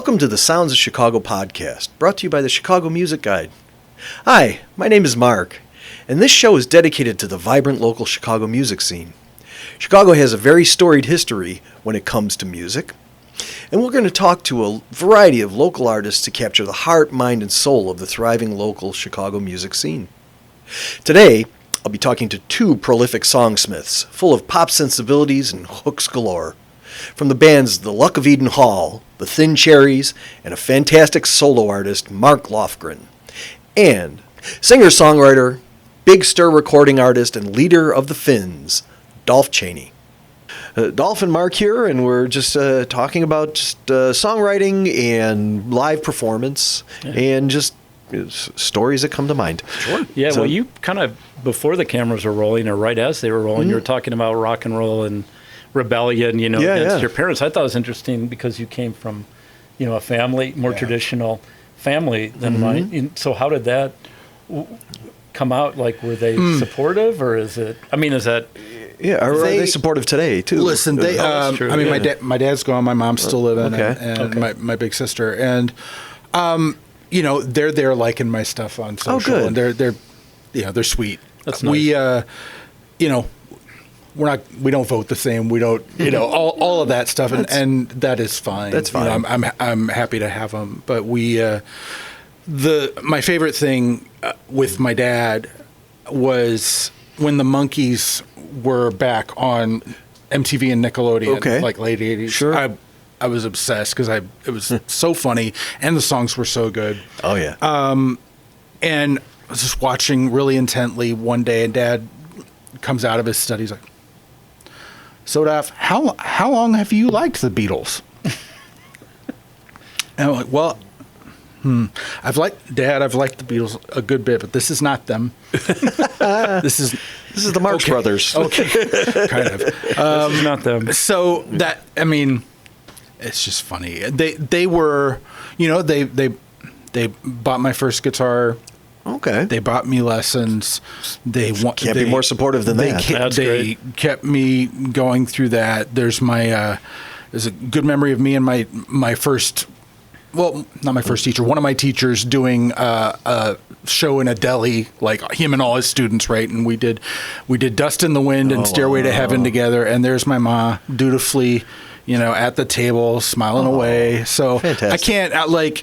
Welcome to the Sounds of Chicago podcast, brought to you by the Chicago Music Guide. Hi, my name is Mark, and this show is dedicated to the vibrant local Chicago music scene. Chicago has a very storied history when it comes to music, and we're going to talk to a variety of local artists to capture the heart, mind, and soul of the thriving local Chicago music scene. Today, I'll be talking to two prolific songsmiths, full of pop sensibilities and hooks galore. From the bands The Luck of Eden Hall, The Thin Cherries, and a fantastic solo artist, Mark Lofgren. And singer-songwriter, Big Stir recording artist, and leader of the Finns, Dolph Chaney. Dolph and Mark here, and we're just talking about songwriting and live performance and just stories that come to mind. Sure. Yeah, so, well, you kind of, before the cameras were rolling, or right as they were rolling, you were talking about rock and roll and rebellion, against your parents. I thought it was interesting because you came from, a family, more traditional family than mine. So how did that come out? Like, were they supportive, or is that? Are they supportive today too? Listen, my dad's gone, my mom's still living, and my big sister, and they're there liking my stuff on social, and they're sweet. That's nice. We don't vote the same. We don't, all of that stuff, and that is fine. That's fine. I'm happy to have them, but my favorite thing with my dad was when the Monkees were back on MTV and Nickelodeon, like late '80s. Sure. I was obsessed because it was so funny, and the songs were so good. Oh yeah. And I was just watching really intently one day, and Dad comes out of his study. He's like, "So, Dolph, how long have you liked the Beatles?" And I'm like, "Well, I've liked the Beatles a good bit, but this is not them. This is the Marx Brothers." Okay, kind of. This is not them. So it's just funny. They were, they bought my first guitar. Okay. They bought me lessons. Can't be more supportive than that. They kept me going through that. There's a good memory of me and my first, well, not my first teacher, one of my teachers doing a show in a deli, like him and all his students, right? And we did Dust in the Wind and Stairway to Heaven together. And there's my ma dutifully, at the table, smiling away. So fantastic. I can't,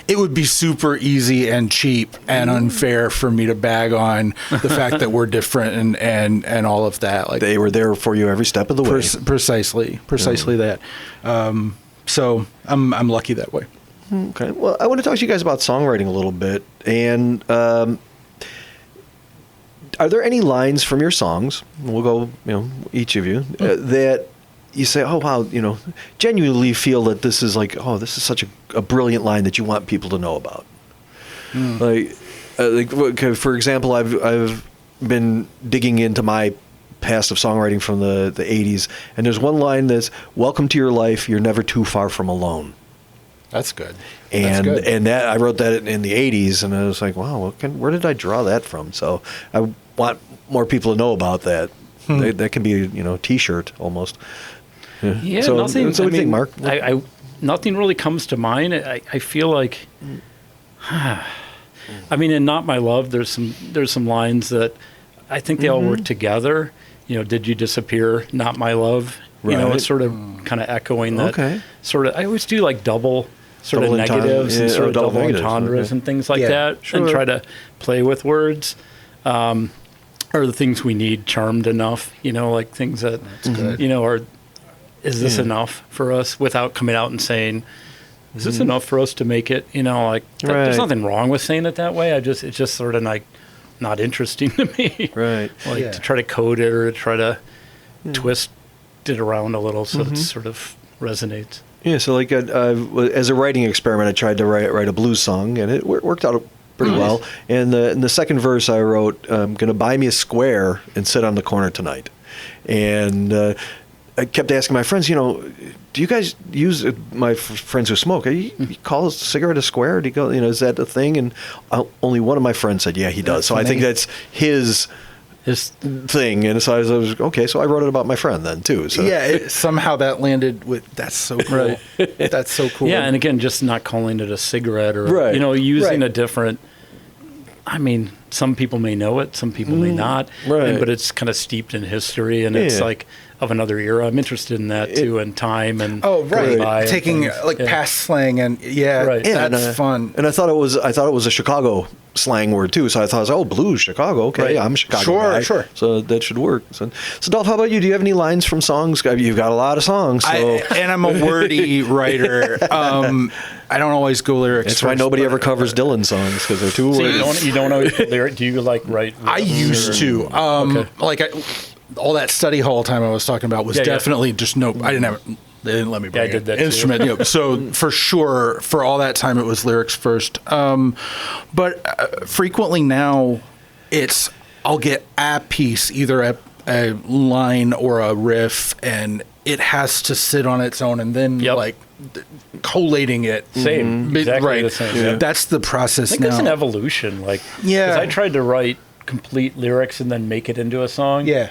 it would be super easy and cheap and unfair for me to bag on the fact that we're different and all of that. Like, they were there for you every step of the way. Precisely that. So I'm lucky that way. Okay. Well, I want to talk to you guys about songwriting a little bit. And are there any lines from your songs? We'll go, each of you, that you say, oh, wow, genuinely feel that this is this is such a brilliant line that you want people to know about. For example, I've been digging into my past of songwriting from the 80s, and there's one line that's, "Welcome to your life, you're never too far from alone." That's good. And that I wrote that in the 80s, and I was like, wow, where did I draw that from? So I want more people to know about that. That can be T-shirt almost. Yeah, so, nothing. So what do you think, Mark? Nothing really comes to mind. I feel like, in Not My Love, there's some lines that I think they all work together. Did you disappear? Not my love. Right. It's sort of kind of echoing that. Sort of. I always do like double negatives and sort of double entendres and things like that, and try to play with words. Or the things we need charmed enough. Like things that are. Is this enough for us, without coming out and saying, is this enough for us to make it? There's nothing wrong with saying it that way. It's just sort of not interesting to me. Right. To try to code it or to try to twist it around a little so it sort of resonates. Yeah. So as a writing experiment, I tried to write a blues song, and it worked out pretty well. And in the second verse, I wrote, "Gonna buy me a square and sit on the corner tonight," and I kept asking my friends, do you guys use my friends who smoke? You call a cigarette a square? Do you go, is that a thing? And only one of my friends said, yeah, he does. So I think that's his his thing, and so I was okay. So I wrote it about my friend then too. So somehow that landed with. That's so cool. Right. That's so cool. Yeah, and again, just not calling it a cigarette or using a different. I mean, some people may know it, some people may not, but it's kind of steeped in history, and it's like of another era. I'm interested in that too, and time and taking past slang and that's fun. And I thought it was a Chicago slang word too, so I thought, blues, Chicago. Okay, I'm a Chicago guy, sure. So that should work. So Dolph, how about you? Do you have any lines from songs? You've got a lot of songs. So. And I'm a wordy writer. I don't always go lyrics. That's why nobody ever covers Dylan songs, because they're too wordy. You don't always lyric. Do you write? I used to. All that study hall time I was talking about was definitely just no. I didn't have. They didn't let me bring an instrument. So for sure, for all that time, it was lyrics first. But frequently now, I'll get a piece, either a line or a riff, and it has to sit on its own, and then collating it. Same, exactly the same. Yeah. That's the process. I think that's an evolution. Because I tried to write complete lyrics and then make it into a song. Yeah.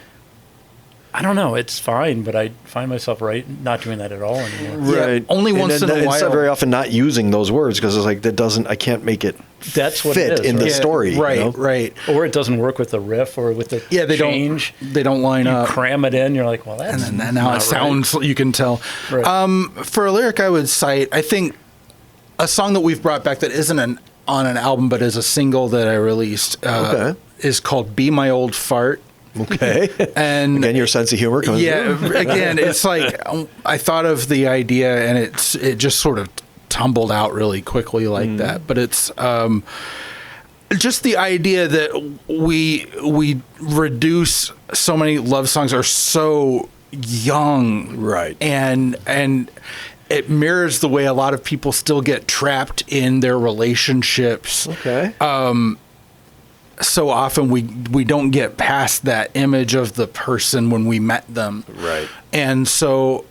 I don't know. It's fine, but I find myself not doing that at all anymore. Right. Yeah, only once in a while. It's very often not using those words because it's like I can't make it fit in the story. Right, right. Or it doesn't work with the riff or with the change. They don't line up. You cram it in, you're like, well, that's and then now it sounds, you can tell. Right. For a lyric I would cite, I think a song that we've brought back that isn't on an album but is a single that I released is called Be My Old Fart. Okay. And again, your sense of humor comes through. Again, it's like I thought of the idea and it just sort of tumbled out really quickly like that. But it's just the idea that we reduce so many love songs are so young. Right. And it mirrors the way a lot of people still get trapped in their relationships. Okay. So often we don't get past that image of the person when we met them. Right. And so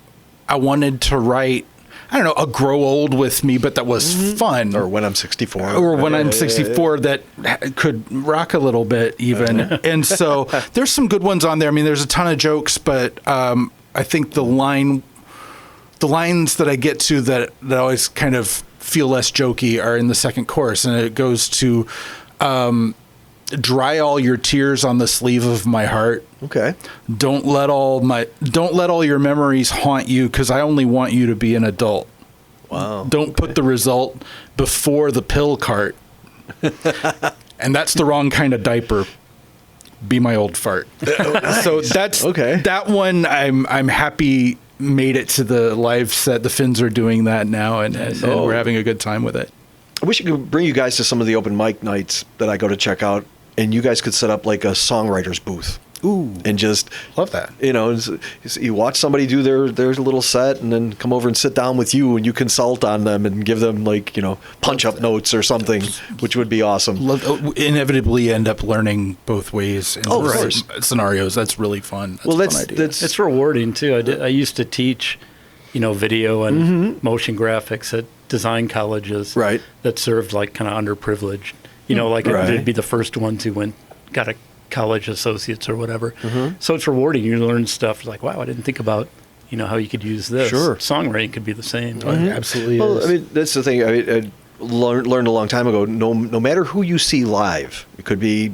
I wanted to write, I don't know, a Grow Old With Me, but that was fun. Or When I'm 64. Or When I'm 64 that could rock a little bit even. And so there's some good ones on there. I mean, there's a ton of jokes, but I think the lines that I get to that always kind of feel less jokey are in the second chorus. And it goes to... dry all your tears on the sleeve of my heart. Okay. Don't let all your memories haunt you, because I only want you to be an adult. Wow. Don't put the result before the pill cart. And that's the wrong kind of diaper. Be my old fart. Nice. So that's that one. I'm happy made it to the live set. The Finns are doing that now, and we're having a good time with it. I wish I could bring you guys to some of the open mic nights that I go to check out, and you guys could set up like a songwriter's booth. Ooh, and just love that. You watch somebody do their little set, and then come over and sit down with you, and you consult on them and give them punch up notes or something, which would be awesome. Inevitably end up learning both ways in scenarios. That's really fun. It's rewarding too. I used to teach, video and motion graphics at design colleges, right? That served kind of underprivileged. It'd be the first ones who got a college associates or whatever. Mm-hmm. So it's rewarding. You learn stuff like, wow, I didn't think about, how you could use this. Sure. Songwriting could be the same. Mm-hmm. Absolutely. Well, is. I mean, that's the thing. I learned a long time ago. No matter who you see live, it could be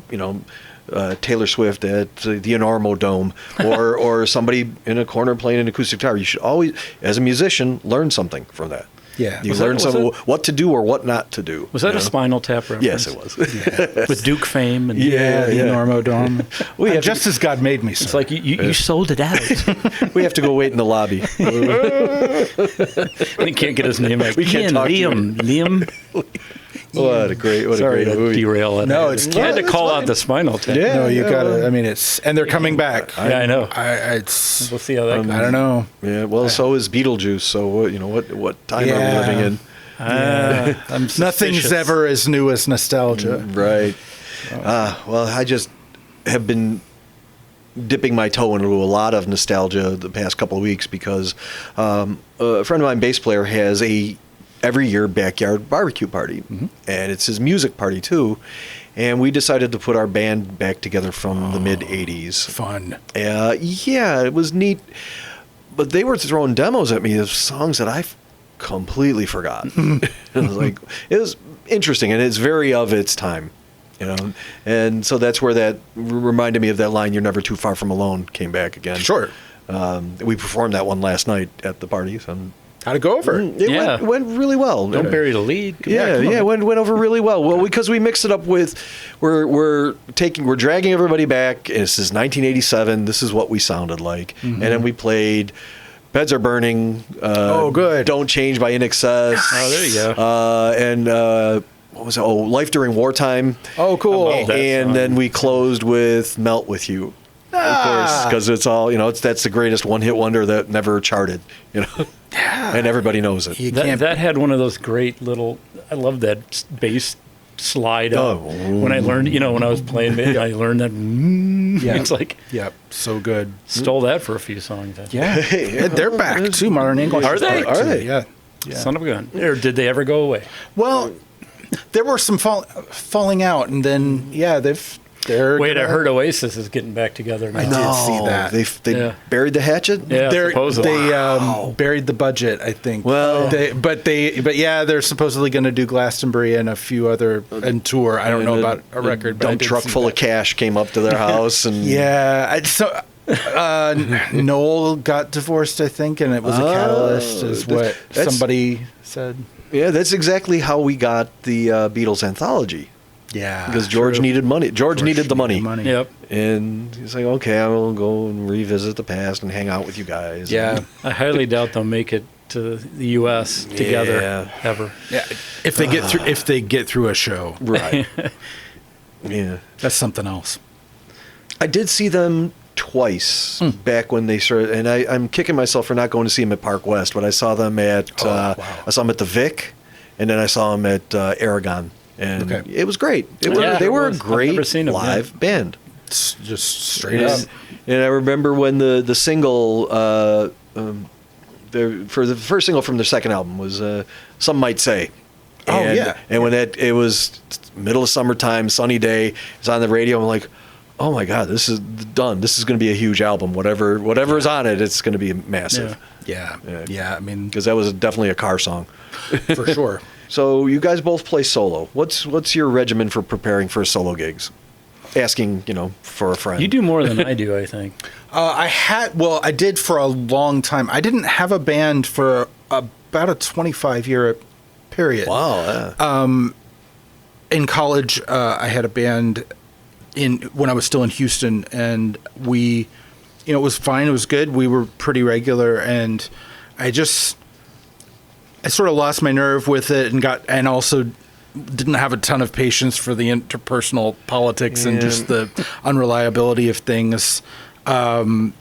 Taylor Swift at the Enormo Dome, or somebody in a corner playing an acoustic guitar. You should always, as a musician, learn something from that. Yeah. You learn what to do or what not to do. Was that a Spinal Tap reference? Yes, it was. Yeah. With Duke fame. And the Enormo Dome. Just as God made me, sir. It's like you sold it out. We have to go wait in the lobby. And he can't get his name right. We can't talk Liam. What a great movie. Derail it. No, you had to call out the Spinal Tap. Yeah, no, you got to. I mean, and they're coming back. I know. We'll see how that goes. I don't know. Yeah, well, so is Beetlejuice. So what time are we living in? Nothing's ever as new as nostalgia. Right. Well, I just have been dipping my toe into a lot of nostalgia the past couple of weeks because a friend of mine, bass player, has a every year backyard barbecue party, and it's his music party too. And we decided to put our band back together from the mid '80s. Fun. Yeah, it was neat. But they were throwing demos at me of songs that I've completely forgotten. It was interesting, and it's very of its time, And so that's where that reminded me of that line, "You're never too far from alone," came back again. Sure. We performed that one last night at the party. So how'd it go over? It went really well. Don't bury the lead. It went over really well. Well, because we mixed it up with, we're dragging everybody back. This is 1987. This is what we sounded like, and then we played "Beds Are Burning." Good. "Don't Change" by In Excess. Oh, there you go. And what was it? Oh, "Life During Wartime." Oh, cool. And then we closed with "Melt With You." Of course, because it's all, that's the greatest one-hit wonder that never charted, and everybody knows it. That had one of those great little, I love that bass slide up. When I learned, when I was playing, I learned that. It's like, so good. Stole that for a few songs. Yeah, they're back too. Modern English. Are they? Are they? Yeah. Son of a gun. Or did they ever go away? Well, there were some falling out, and then Wait, I heard Oasis is getting back together now. I did see that. They buried the hatchet? Yeah, supposedly. They buried the budget, I think. Well, they're supposedly going to do Glastonbury and a few other and tour. I don't know about a record. Dump truck full of cash came up to their house and Noel got divorced, I think, and it was a catalyst, is what somebody said. Yeah, that's exactly how we got the Beatles anthology. Yeah, because George needed money. George needed the money. Yep. And he's like, okay, I will go and revisit the past and hang out with you guys. Yeah. I highly doubt they'll make it to the U.S. together ever. Yeah. If they get through a show. Right. Yeah. That's something else. I did see them twice back when they started, and I'm kicking myself for not going to see them at Park West, but I saw them at I saw them at the Vic, and then I saw them at Aragon. And it was great. They were a great live band. Just straight up. And I remember when the single, for the first single from their second album was "Some Might Say." And when it was middle of summertime, sunny day, it's on the radio. I'm like, oh my God, this is done. This is going to be a huge album. Whatever is on it, it's going to be massive. Yeah. I mean, because that was definitely a car song, for sure. So you guys both play solo. What's your regimen for preparing for solo gigs? Asking, for a friend. You do more than I do, I think. I did for a long time. I didn't have a band for about a 25-year period. Wow. Yeah. In college, I had a band when I was still in Houston, and we, it was fine. It was good. We were pretty regular, and I sort of lost my nerve with it and also didn't have a ton of patience for the interpersonal politics and just the unreliability of things. So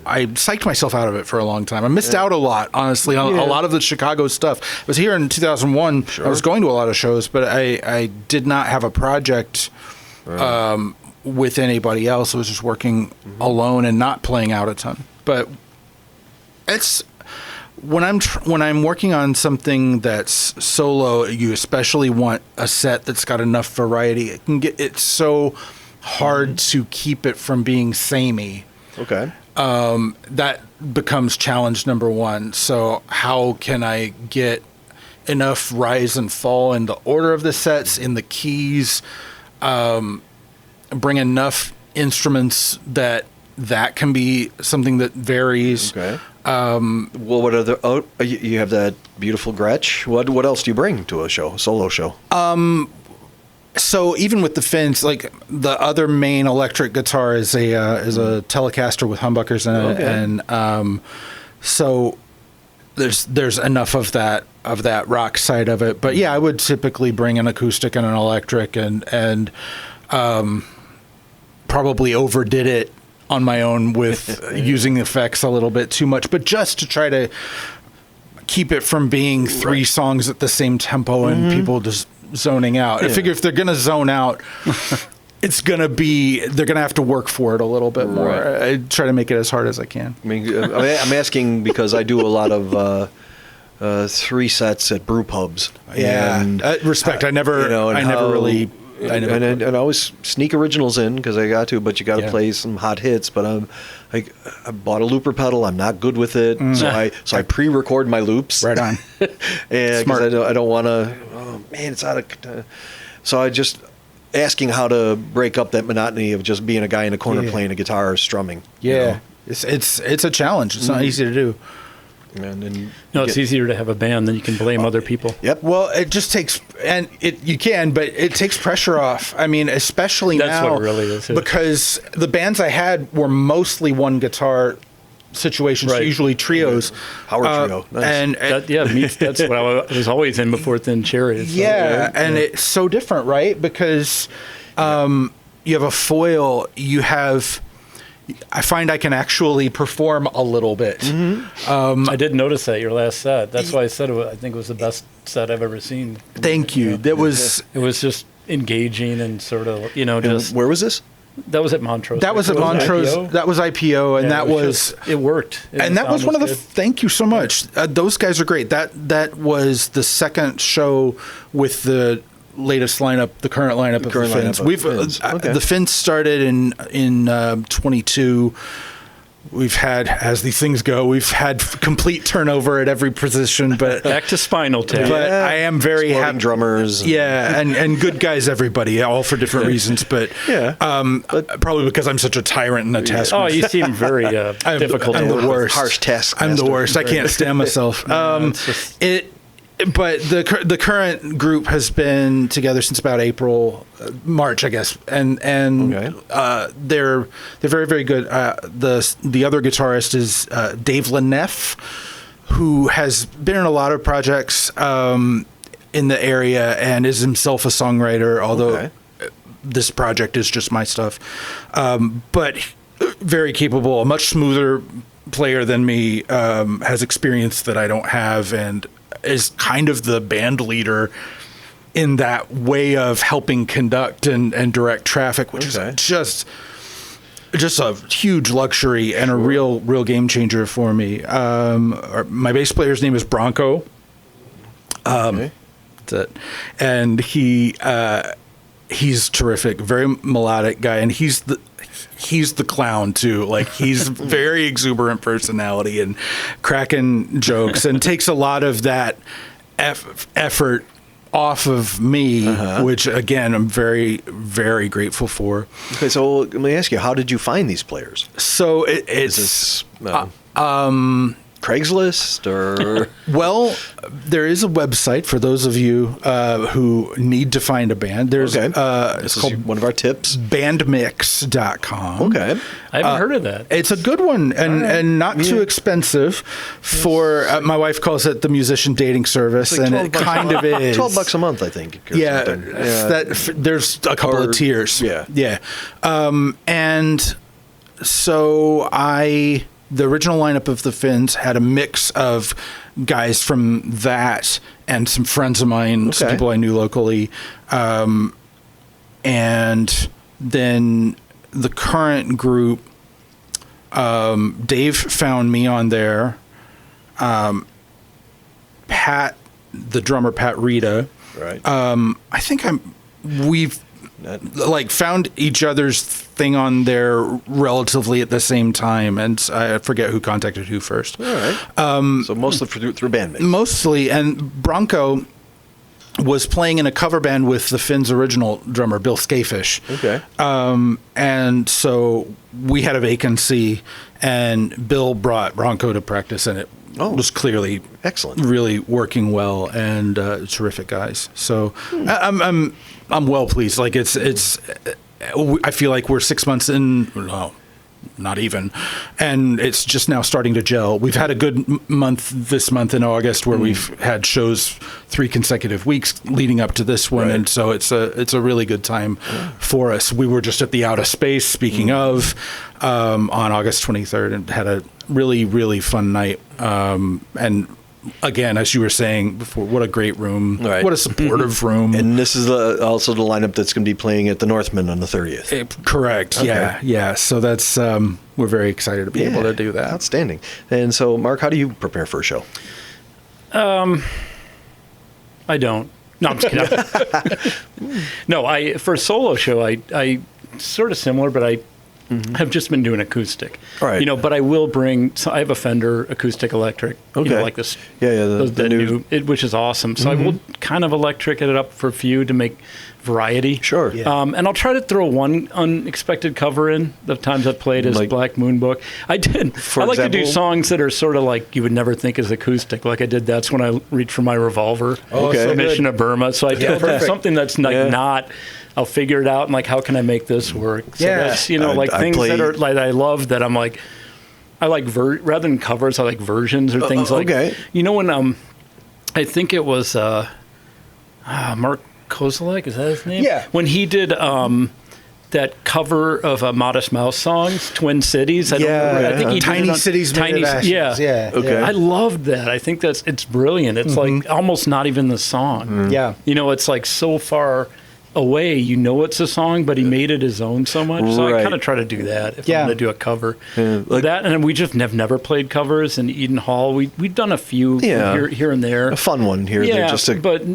I psyched myself out of it for a long time. I missed out a lot, honestly, on a lot of the Chicago stuff. I was here in 2001. Sure. I was going to a lot of shows, but I did not have a project with anybody else. I was just working alone and not playing out a ton. But it's... When I'm working on something that's solo, you especially want a set that's got enough variety. It's so hard to keep it from being samey. Okay. That becomes challenge number one. So how can I get enough rise and fall in the order of the sets, in the keys, bring enough instruments that can be something that varies. Okay. Well, what other? Oh, you have that beautiful Gretsch. What else do you bring to a solo show? So even with the Finns, like the other main electric guitar is a Telecaster with humbuckers in it, and so there's enough of that rock side of it. But yeah, I would typically bring an acoustic and an electric, and probably overdid it on my own with using effects a little bit too much, but just to try to keep it from being three songs at the same tempo and people just zoning out. I figure if they're going to zone out, they're going to have to work for it a little bit more. I try to make it as hard as I can. I mean, I'm asking because I do a lot of 3 sets at brew pubs. Yeah, and, respect. I never really. And I always sneak originals in because I got to, but you got to play some hot hits. But I bought a looper pedal. I'm not good with it, so I pre-record my loops. Right on. And Smart. I don't want to. Oh man, it's out of. So I just asking how to break up that monotony of just being a guy in a corner playing a guitar or strumming. Yeah, it's a challenge. It's not easy to do. And then it's easier to have a band than you can blame other people. Yep. Well, it just takes, and you can, but it takes pressure off. I mean, especially That's now. what it really is. Because the bands I had were mostly one guitar situations, usually trios. Power trio. Nice. And that's what I was always in before Thin Cherry. So, and it's so different, right? Because you have a foil, I find I can actually perform a little bit. Mm-hmm. I did notice that your last set. That's why I said I think it was the best set I've ever seen. Thank you. It was just engaging and sort of, just. Where was this? That was at Montrose. That was at Montrose. That was IPO, and that was it worked. And that was one of the. Thank you so much. Those guys are great. That was the second show with the latest lineup, the current lineup of the Finns. The Finns started in 22. We've had, as these things go, we've had complete turnover at every position, but back to Spinal Tap. But I am very happy. Drummers, and good guys, everybody, all for different reasons. But probably because I'm such a tyrant and a taskmaster. Oh, you seem very difficult. I'm the worst. Harsh task. I'm the worst. I can't stand myself. But the current group has been together since about March, I guess, and they're very, very good. The other guitarist is Dave Leneff, who has been in a lot of projects in the area and is himself a songwriter. Although this project is just my stuff, but very capable, a much smoother player than me, has experience that I don't have, and is kind of the band leader in that way of helping conduct and direct traffic, which is just a huge luxury and a real game changer for me. My bass player's name is Bronco. That's it. And he's terrific, very melodic guy, and he's the clown too. Like, he's very exuberant personality and cracking jokes, and takes a lot of that effort off of me, which again I'm very, very grateful for. Okay, so let me ask you, how did you find these players? So it's Craigslist or well, there is a website for those of you who need to find a band. There's this is called one of our tips, bandmix.com. Okay. I haven't heard of that. It's a good one and not too expensive for my wife calls it the musician dating service, and it kind of is. $12 a month, I think. There's a couple of tiers. Yeah. And so the original lineup of the Finns had a mix of guys from that and some friends of mine, some people I knew locally. And then the current group, Dave found me on there. Pat, the drummer, Pat Rita. Right. I think we've found each other's thing on there relatively at the same time, and I forget who contacted who first. All right. So mostly through Bandmix. Mostly, and Bronco was playing in a cover band with the Finns' original drummer, Bill Skafish. Okay. And so we had a vacancy, and Bill brought Bronco to practice, and it was clearly excellent, really working well, and terrific guys. So I'm well pleased. Like I feel like we're 6 months in. No, not even, and it's just now starting to gel. We've had a good month this month in August where we've had shows 3 consecutive weeks leading up to this one, and so it's a really good time for us. We were just at the Out of Space, speaking of, on August 23rd, and had a really, really fun night. And again, as you were saying before, what a great room. Right. What a supportive room. And this is also the lineup that's going to be playing at the Northman on the 30th. Correct. Okay. Yeah. So that's, we're very excited to be able to do that. Outstanding. And so, Mark, how do you prepare for a show? I don't. No, I'm just kidding. No, for a solo show, I sort of similar, but I have just been doing acoustic. Right. But I will bring. So I have a Fender acoustic electric. Okay. Like this. Yeah. The new, which is awesome. So I will kind of electric it up for a few to make variety. Sure. Yeah. And I'll try to throw one unexpected cover in. The times I've played is Black Moon Book. I like to do songs that are sort of like you would never think is acoustic. Like I did. That's when I reached for my revolver. Okay. Mission of Burma. So I did something that's like not. I'll figure it out and like how can I make this work? So that's like things that are like I love that I'm like I like rather than covers I like versions or things like when I think it was Mark Kozolek, is that his name? Yeah. When he did that cover of Modest Mouse songs, Twin Cities. I think he Tiny did Cities Made of Ashes. Yeah. Okay. I loved that. I think it's brilliant. It's like almost not even the song. Yeah. It's like so far away, it's a song, but he made it his own so much. So I kind of try to do that if I'm going to do a cover. That, and we just have never played covers in Eden Hall. We've done a few here and there. A fun one here and there. But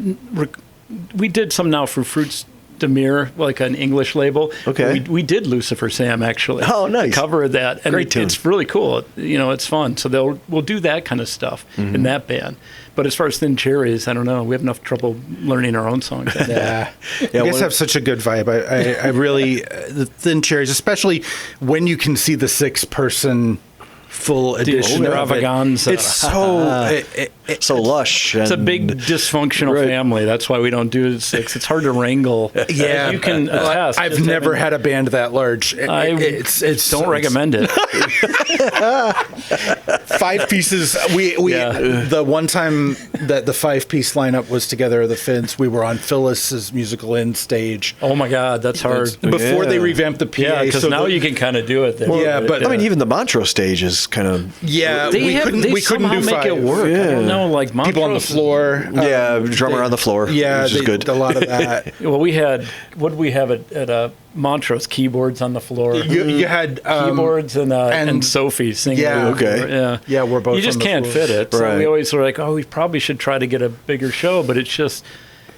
we did some now for Fruits de Mir, like an English label. Okay. We did Lucifer Sam, actually. Oh, nice. The cover of that. And Great tune. It's really cool. It's fun. So we'll do that kind of stuff in that band. But as far as Thin Cherries, I don't know. We have enough trouble learning our own songs. Yeah. You guys have such a good vibe. I really, the Thin Cherries, especially when you can see the 6-person full edition extravaganza. It's so so lush. It's a big dysfunctional family. That's why we don't do 6. It's hard to wrangle. Yeah, you can attest. I've never had a band that large. Don't recommend it. 5 pieces. We the one time that the 5-piece lineup was together, the Finns, we were on Phyllis's musical end stage. Oh my God, that's hard. Before they revamped the PA. Yeah, because now you can kind of do it there. Well, but I mean, even the Montrose stage is kind of we couldn't do 5. Make it work. Yeah. I don't know, like Montrose, people on the floor. Drummer on the floor. Yeah, which is good. A lot of that. Well, what did we have at Montrose? Keyboards on the floor. You had keyboards and Sophie singing. Yeah, okay. Yeah, we're both. You just can't fit it. So we always were like, we probably should try to get a bigger show, but it's just.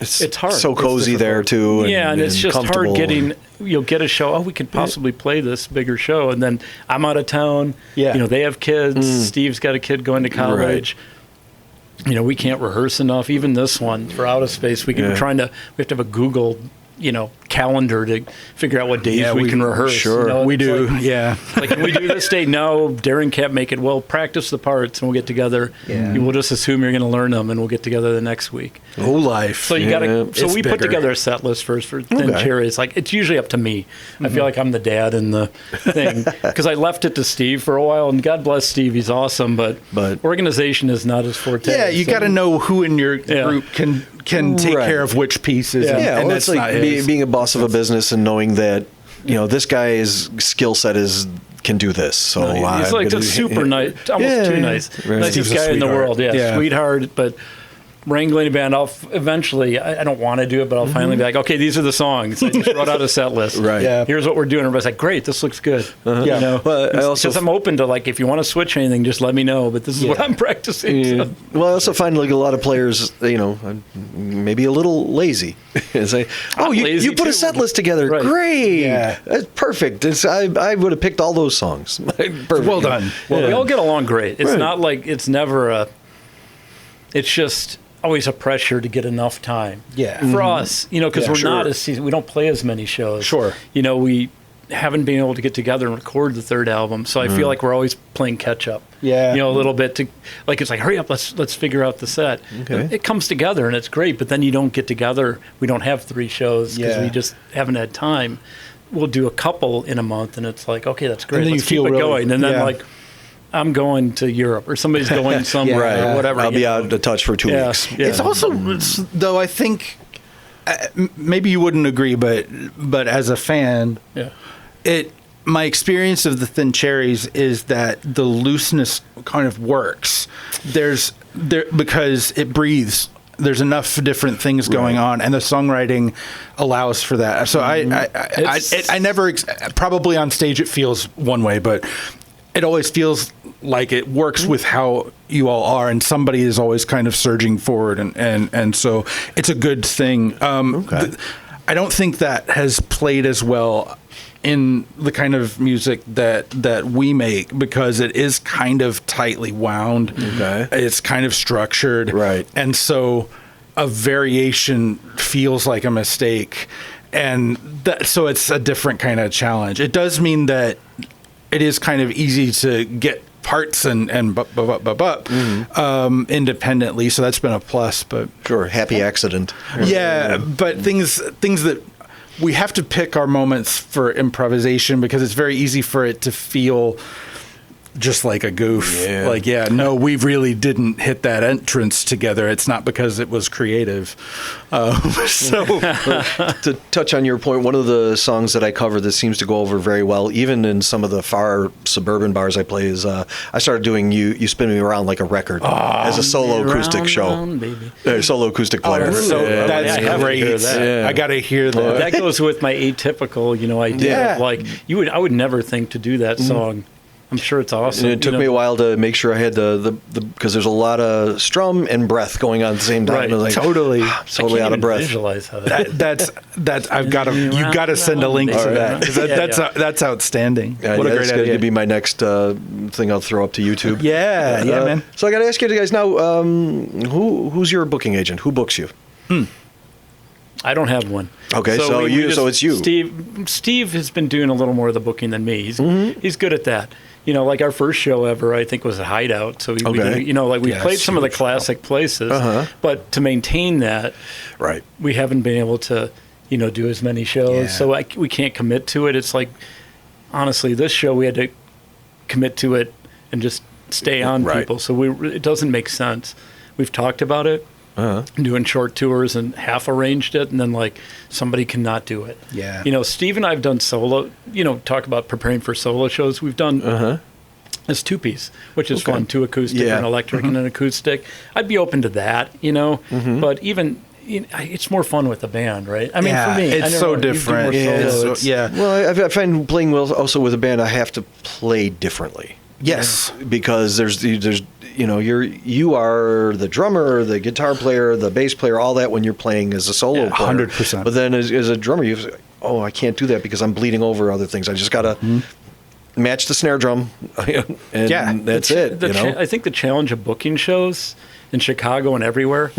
It's hard. So cozy there too. And it's just hard getting. You'll get a show. We could possibly play this bigger show, and then I'm out of town. Yeah. They have kids. Steve's got a kid going to college. Right. We can't rehearse enough. Even this one for Out of Space, we have to have a Google calendar to figure out what days we can rehearse. Sure, we do. Like, can we do this date? No, Darren can't make it. Well, practice the parts and we'll get together. Yeah. We'll just assume you're going to learn them and we'll get together the next week. Whole life. So you got to. So we put together a set list first for Thin Cherries. Like it's usually up to me. I feel like I'm the dad in the thing because I left it to Steve for a while, and God bless Steve, he's awesome. But organization is not his forte. Yeah, you got to know who in your group can take care of which pieces. And that's like being a boss of a business and knowing that this guy's skill set can do this. So he's like just super nice, almost too nice, nicest guy in the world. Yeah, sweetheart, but. Wrangling a band, I'll eventually, I don't want to do it, but I'll finally be like, okay, these are the songs. I just wrote out a set list. Right. Yeah. Here's what we're doing. Everybody's like, great, this looks good. Yeah. Because I'm open to, like, if you want to switch anything, just let me know. But this is what I'm practicing. Yeah. So. Well, I also find like a lot of players, maybe a little lazy. And say, you put a set list together. Right. Great. Yeah. That's perfect. I would have picked all those songs. Perfect. Well done. Well, we all get along great. It's not like, it's never it's just always a pressure to get enough time. Yeah. For us, because we're not we don't play as many shows. Sure. We haven't been able to get together and record the third album, so I feel like we're always playing catch up. Yeah. A little bit to it's like hurry up, let's figure out the set. Okay. It comes together and it's great, but then you don't get together. We don't have 3 shows because we just haven't had time. We'll do a couple in a month, and it's like, okay, that's great. Let's keep it going, and then I'm going to Europe or somebody's going somewhere or whatever. I'll be out of touch for 2 weeks. Yeah. It's also, though, I think maybe you wouldn't agree, but as a fan, my experience of the Thin Cherries is that the looseness kind of works. Because it breathes. There's enough different things going on, and the songwriting allows for that. So I never probably on stage it feels one way, but it always feels like it works with how you all are, and somebody is always kind of surging forward, and so it's a good thing. I don't think that has played as well in the kind of music that we make, because it is kind of tightly wound. It's kind of structured, right? And so a variation feels like a mistake, and so it's a different kind of challenge. It does mean that it is kind of easy to get parts and independently, so that's been a plus. But sure, happy accident. But things that we have to pick our moments for improvisation, because it's very easy for it to feel just like a goof. Like, no, we really didn't hit that entrance together. It's not because it was creative. So to touch on your point, one of the songs that I cover that seems to go over very well, even in some of the far suburban bars I play, is I started doing You Spin Me Around Like a Record as a solo acoustic show. Solo acoustic player. That's great. I got to hear that. That goes with my atypical, idea of like, I would never think to do that song. I'm sure it's awesome. And it took me a while to make sure I had the because there's a lot of strum and breath going on at the same time. Right, like, totally out of breath. Visualize how that's I've got to. You got to send a link to that, because that's outstanding. What a great idea! That's going to be my next thing I'll throw up to YouTube. Yeah, man. So I got to ask you guys now, who's your booking agent? Who books you? I don't have one. Okay, so it's you. Steve has been doing a little more of the booking than me. He's good at that. Like our first show ever, I think, was a Hideout. So we played some of the classic places, but to maintain that, right, we haven't been able to, do as many shows. So we can't commit to it. It's like, honestly, this show we had to commit to it and just stay on people. So it doesn't make sense. We've talked about it. Doing short tours and half arranged it, and then like somebody cannot do it. Steve and I have done solo, talk about preparing for solo shows. We've done this 2-piece, which is fun, 2 acoustic, an electric and an acoustic. I'd be open to that, but even it's more fun with a band, right? I mean, for me, it's so different. Well, I find playing also with a band, I have to play differently. Yes, because there's you are the drummer, the guitar player, the bass player, all that when you're playing as a solo player. 100%. But then as a drummer, you say, I can't do that because I'm bleeding over other things. I just got to match the snare drum, and that's it. I think the challenge of booking shows in Chicago and everywhere,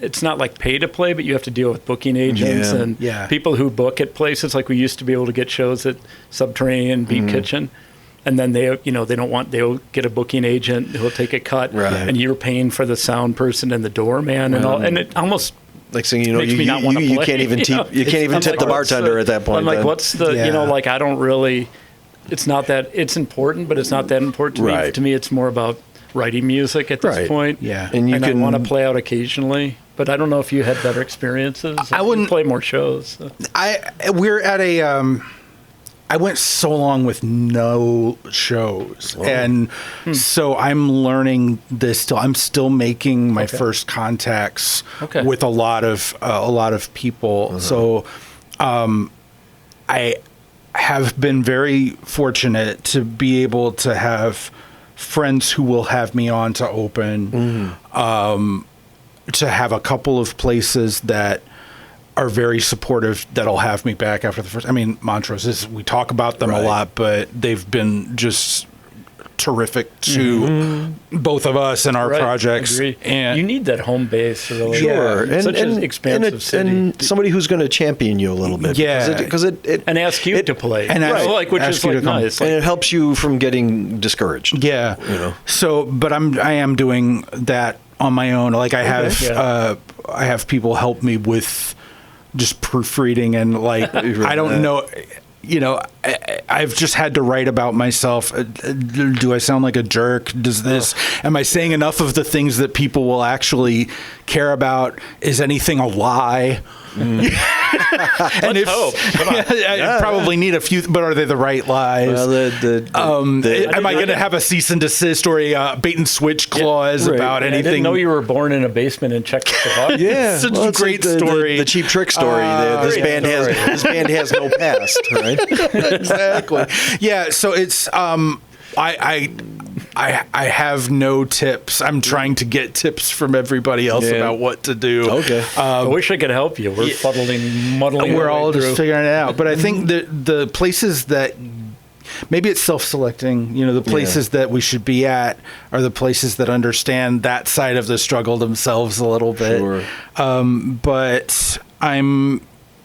it's not like pay to play, but you have to deal with booking agents and people who book at places. Like we used to be able to get shows at Subterranean, Beat Kitchen. And then they'll get a booking agent who'll take a cut, and you're paying for the sound person and the doorman and all, and it almost like saying, makes me not want to play. You can't even tip the bartender at that point. I'm like, what's the like I don't really. It's not that it's important, but it's not that important to me. To me, it's more about writing music at this point. And I want to play out occasionally. But I don't know if you had better experiences. I wouldn't play more shows. So. We're at a. I went so long with no shows, and so I'm learning this still. I'm still making my first contacts with a lot of people. So, I have been very fortunate to be able to have friends who will have me on to open, to have a couple of places that are very supportive that'll have me back after the first. I mean, Montrose we talk about them a lot, but they've been just terrific to both of us and our projects. And you need that home base, really. Sure, and such an expansive city, and somebody who's going to champion you a little bit. Because it and ask you to play, and which is like nice, and it helps you from getting discouraged. So, but I am doing that on my own. Like I have people help me with just proofreading and like I don't know, I've just had to write about myself. Do I sound like a jerk? Am I saying enough of the things that people will actually care about? Is anything a lie? And Let's hope. I probably need a few, but are they the right lies? Well, am I going to have a cease and desist or a bait and switch clause about anything? I didn't know you were born in a basement in Czechoslovakia. Such a great story. The Cheap Trick story. This band has no past, right? Exactly. Yeah. So it's I I have no tips. I'm trying to get tips from everybody else about what to do. Okay. I wish I could help you. We're muddling. We're all just figuring it out. But I think the places that maybe it's self-selecting, the places that we should be at are the places that understand that side of the struggle themselves a little bit. Sure. But I'm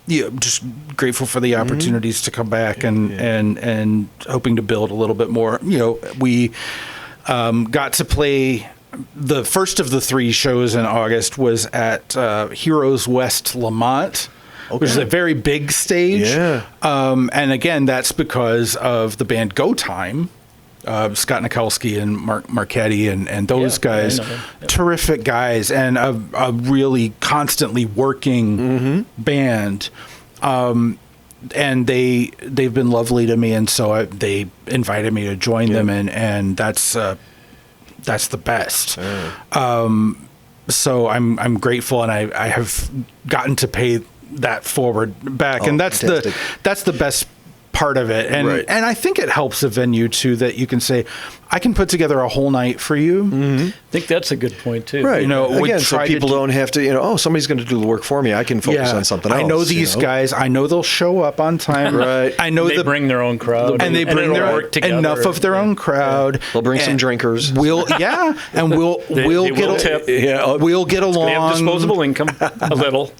just grateful for the opportunities to come back and hoping to build a little bit more. We got to play the first of the 3 shows in August was at Heroes West Lamont. Okay. Which is a very big stage. Yeah. And again, that's because of the band Go Time, Scott Nikolsky and Mark Marchetti and those guys, terrific guys, and a really constantly working band. And they've been lovely to me, and so they invited me to join them, and that's the best. So I'm grateful, and I have gotten to pay that forward back, and that's the best part of it, and I think it helps a venue too that you can say, I can put together a whole night for you. I think that's a good point too. Right. Again, so people don't have to. Somebody's going to do the work for me. I can focus on something else. I know these guys. I know they'll show up on time. Right. I know they bring their own crowd, and they bring enough of their own crowd. Yeah. They'll bring some drinkers. We'll get along. They have disposable income a little.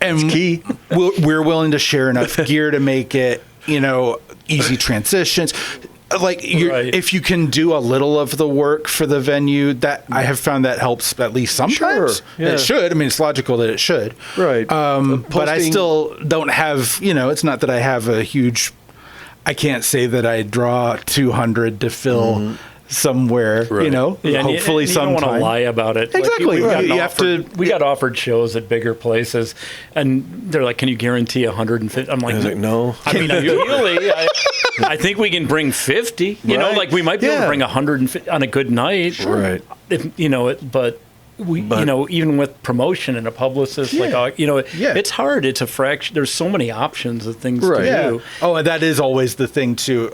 And it's key. We're willing to share enough gear to make it, easy transitions. If you can do a little of the work for the venue, that I have found that helps at least sometimes. Sure. Yeah. It should. I mean, it's logical that it should. Right. But I still don't have, it's not that I have a huge, I can't say that I draw 200 to fill somewhere, hopefully sometime. You don't want to lie about it. Exactly. We got offered shows at bigger places, and they're like, can you guarantee 150? I'm like, no. I mean, ideally, I think we can bring 50. We might be able to bring 150 on a good night. Sure. Right. But even with promotion and a publicist, it's hard. It's a fraction. There's so many options of things to do. Oh, and that is always the thing too.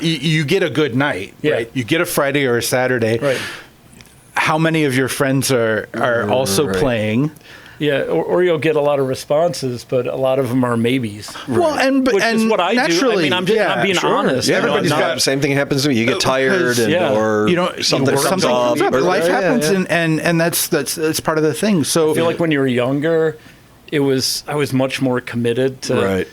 You get a good night, right? You get a Friday or a Saturday. Right. How many of your friends are also playing? Yeah, or you'll get a lot of responses, but a lot of them are maybes. Well, which is what I do. I mean, I'm being honest. Yeah, everybody's got the same thing happens to me. You get tired, or something comes up. Life happens, and that's part of the thing. So I feel like when you were younger, I was much more committed to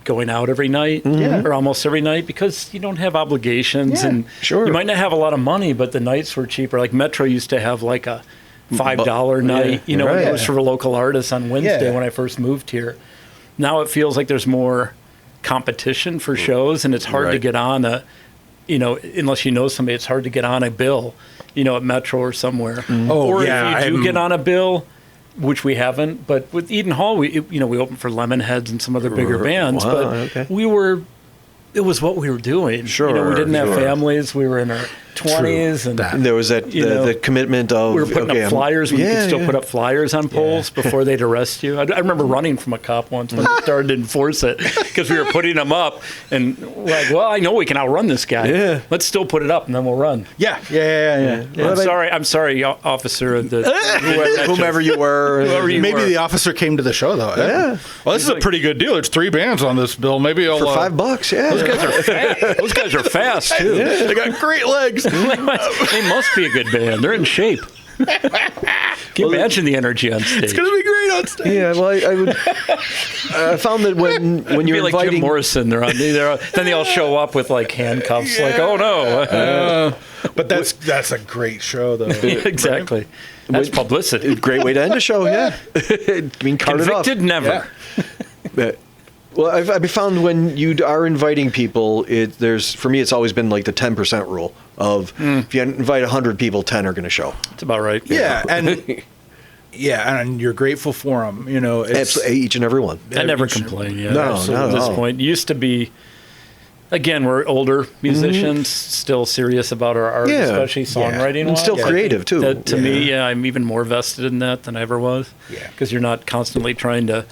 going out every night or almost every night because you don't have obligations, and you might not have a lot of money, but the nights were cheaper. Like Metro used to have like a $5 night, it was for local artists on Wednesday when I first moved here. Now it feels like there's more competition for shows, and it's hard to get on unless you know somebody, it's hard to get on a bill, at Metro or somewhere. If you do get on a bill, which we haven't, but with Eden Hall, we opened for Lemonheads and some other bigger bands, it was what we were doing. Sure. We didn't have families. We were in our 20s. And there was that the commitment of... We were putting up flyers. We could still put up flyers on poles before they'd arrest you. I remember running from a cop once when they started to enforce it because we were putting them up and I know we can outrun this guy. Yeah. Let's still put it up and then we'll run. Yeah. I'm sorry, officer of the... whomever you were. Maybe the officer came to the show, though. Yeah. Well, this is a pretty good deal. There's 3 bands on this bill. Maybe I'll... For $5, Those guys are fast. Those guys are fast, too. They got great legs. They must be a good band. They're in shape. Can you imagine the energy on stage? It's going to be great on stage. Yeah, well, I found that when you're like inviting... Jim Morrison, then they all show up with like handcuffs, like, oh no. But that's a great show, though. Exactly. That's publicity. Great way to end a show, yeah. Being carted off. Convicted, never. Yeah. Well, I've found when you are inviting people, for me, it's always been like the 10% rule of if you invite 100 people, 10 are going to show. That's about right. Yeah, and you're grateful for them. Absolutely, each and every one. I never complain. Yeah, no, at this point, it used to be. Again, we're older musicians, still serious about our art, especially songwriting, and still creative too. To me, I'm even more vested in that than I ever was. Yeah, because you're not constantly trying to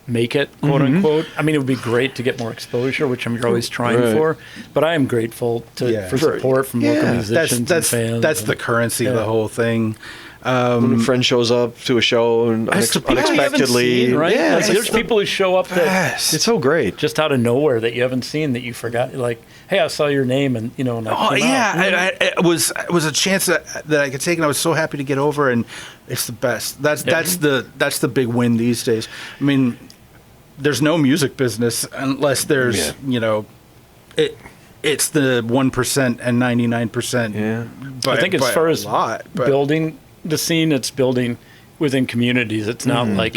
make it, quote unquote. I mean, it would be great to get more exposure, which I'm always trying for. But I am grateful for support from local musicians and fans. That's the currency of the whole thing. When a friend shows up to a show and unexpectedly, seen, right? Yeah, like there's people who show up that it's so great, just out of nowhere that you haven't seen, that you forgot. Like, hey, I saw your name, and you know. And it was a chance that I could take, and I was so happy to get over, and it's the best. That's the big win these days. I mean, there's no music business unless there's it's the 1% and 99%. Yeah, I think as far as building the scene, it's building within communities. It's not like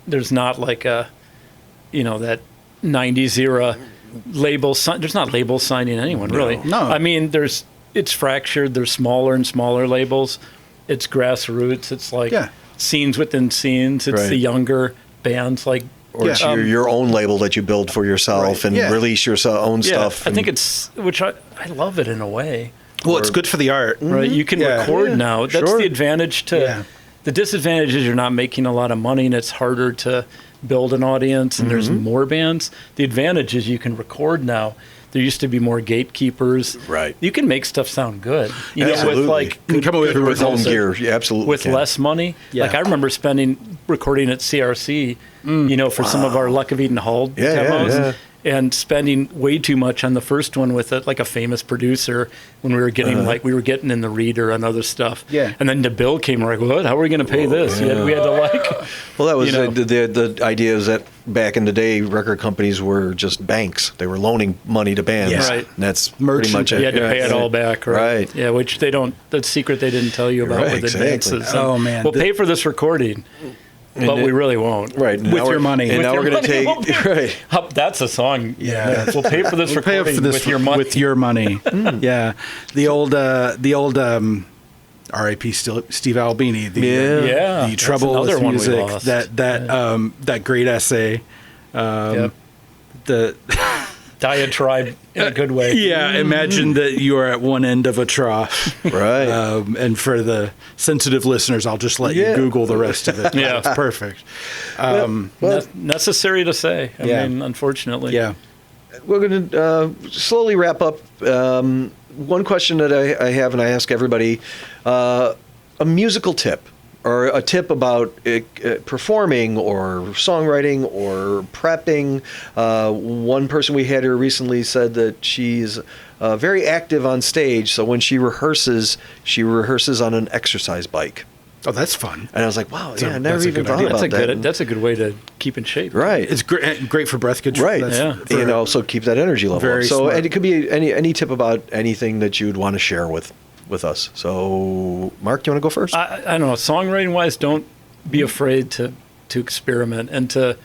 there's not like a, that 90s era label. There's not labels signing anyone really. No. I mean, it's fractured. There's smaller and smaller labels. It's grassroots. It's like scenes within scenes. It's the younger bands like. Or it's your own label that you build for yourself and release your own stuff. I think which I love it in a way. Well, it's good for the art. Right, you can record now. That's the advantage to... The disadvantage is you're not making a lot of money, and it's harder to build an audience, and there's more bands. The advantage is you can record now. There used to be more gatekeepers. Right. You can make stuff sound good. Absolutely. With like you can come away with home gear. You absolutely with less money. Yeah. Like I remember recording at CRC, for some of our Luck of Eden Hall demos. And spending way too much on the first one with a famous producer when we were getting getting in the reader and other stuff. Yeah. And then the bill came, we're like, what? How are we going to pay this? We had to Well, that was the idea is that back in the day, record companies were just banks. They were loaning money to bands. Yeah. Right. And that's pretty much it. You had to pay it all back. Right. Yeah, which the secret they didn't tell you about with advances. Oh, man. We'll pay for this recording. But we really won't. Right. With your money. And now we're going to take... Right. That's a song. Yeah. We'll pay for this recording with your money. With your money. Yeah. The old R.I.P. Steve Albini. The Trouble with Music. That great essay. The... diatribe in a good way. Yeah, imagine that you are at one end of a trough. Right. And for the sensitive listeners, I'll just let you Google the rest of it. Yeah. It's perfect. Necessary to say. I mean, unfortunately. Yeah. We're going to slowly wrap up. One question that I have, and I ask everybody, a musical tip. Or a tip about performing or songwriting or prepping. One person we had here recently said that she's very active on stage. So when she rehearses on an exercise bike. Oh, that's fun. And I was like, wow, I never even thought about that. That's a good way to keep in shape. Right. It's great for breath control. Right. And also keep that energy level. Very smart. And it could be any tip about anything that you'd want to share with us. So, Mark, do you want to go first? I don't know. Songwriting wise, don't be afraid to experiment and to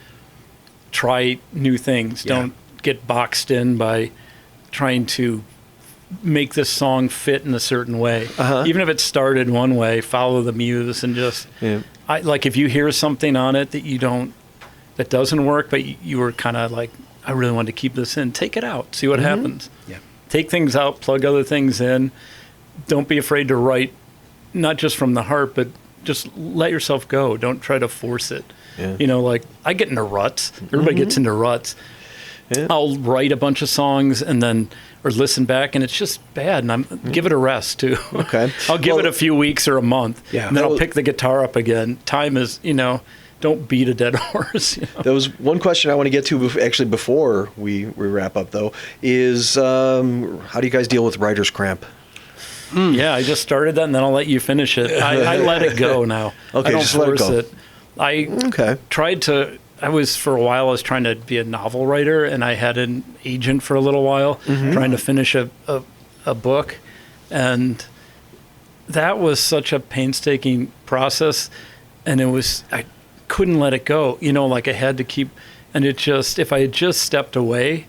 try new things. Yeah. Don't get boxed in by trying to make this song fit in a certain way. Even if it started one way, follow the muse and just if you hear something on it that doesn't work, but you were kind of like, I really wanted to keep this in, take it out, see what happens. Yeah. Take things out, plug other things in. Don't be afraid to write, not just from the heart, but just let yourself go. Don't try to force it. Yeah. I get into ruts. Everybody gets into ruts. Yeah. I'll write a bunch of songs or listen back, and it's just bad. And give it a rest too. Okay. I'll give it a few weeks or a month. Yeah. And then I'll pick the guitar up again. Time is, don't beat a dead horse. There was one question I want to get to actually before we wrap up, though, is how do you guys deal with writer's cramp? Yeah, I just started that, and then I'll let you finish it. I let it go now. Okay, I don't just force let it go. I tried to. For a while, I was trying to be a novel writer, and I had an agent for a little while, trying to finish a book, and that was such a painstaking process, and I couldn't let it go. I had to keep, and if I had just stepped away,